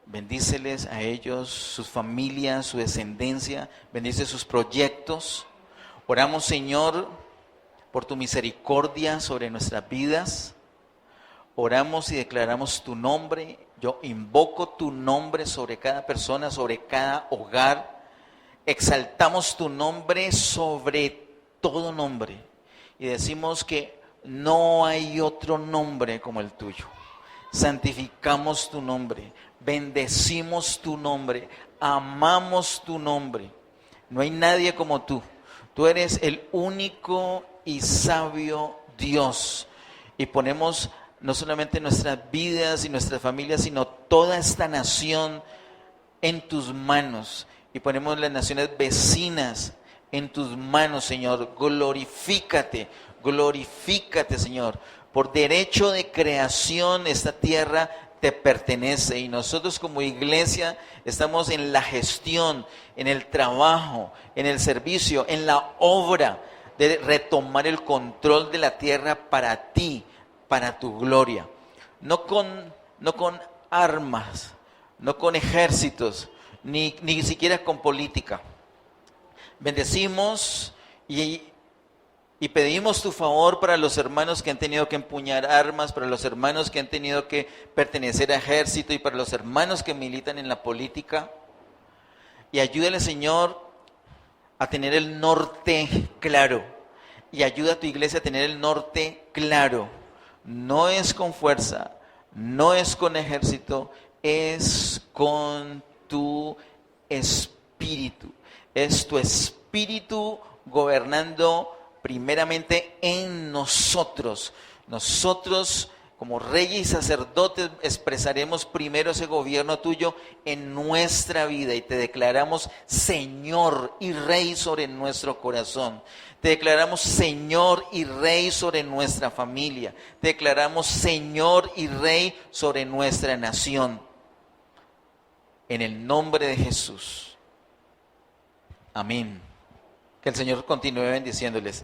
Bendíceles a ellos, sus familias, su descendencia. Bendice sus proyectos. Oramos, Señor, por tu misericordia sobre nuestras vidas. Oramos y declaramos tu nombre. Yo invoco tu nombre sobre cada persona, sobre cada hogar. Exaltamos tu nombre sobre todo nombre. Y decimos que no hay otro nombre como el tuyo. Santificamos tu nombre. Bendecimos tu nombre, amamos tu nombre. No hay nadie como tú. Tú eres el único y sabio Dios. Y ponemos no solamente nuestras vidas y nuestras familias, sino toda esta nación en tus manos. Y ponemos las naciones vecinas en tus manos, Señor. Glorifícate, Señor. Por derecho de creación esta tierra te pertenece y nosotros como iglesia estamos en la gestión, en el trabajo, en el servicio, en la obra de retomar el control de la tierra para ti, para tu gloria. No con armas, no con ejércitos, ni siquiera con política. Bendecimos y pedimos tu favor para los hermanos que han tenido que empuñar armas, para los hermanos que han tenido que pertenecer a ejército y para los hermanos que militan en la política. Y ayúdale, Señor, a tener el norte claro y ayuda a tu iglesia a tener el norte claro. No es con fuerza, no es con ejército, es con tu espíritu. Es tu espíritu gobernando primeramente en nosotros. Nosotros, como reyes y sacerdotes, expresaremos primero ese gobierno tuyo en nuestra vida y te declaramos Señor y Rey sobre nuestro corazón. Te declaramos Señor y Rey sobre nuestra familia. Te declaramos Señor y Rey sobre nuestra nación. En el nombre de Jesús. Amén. Que el Señor continúe bendiciéndoles.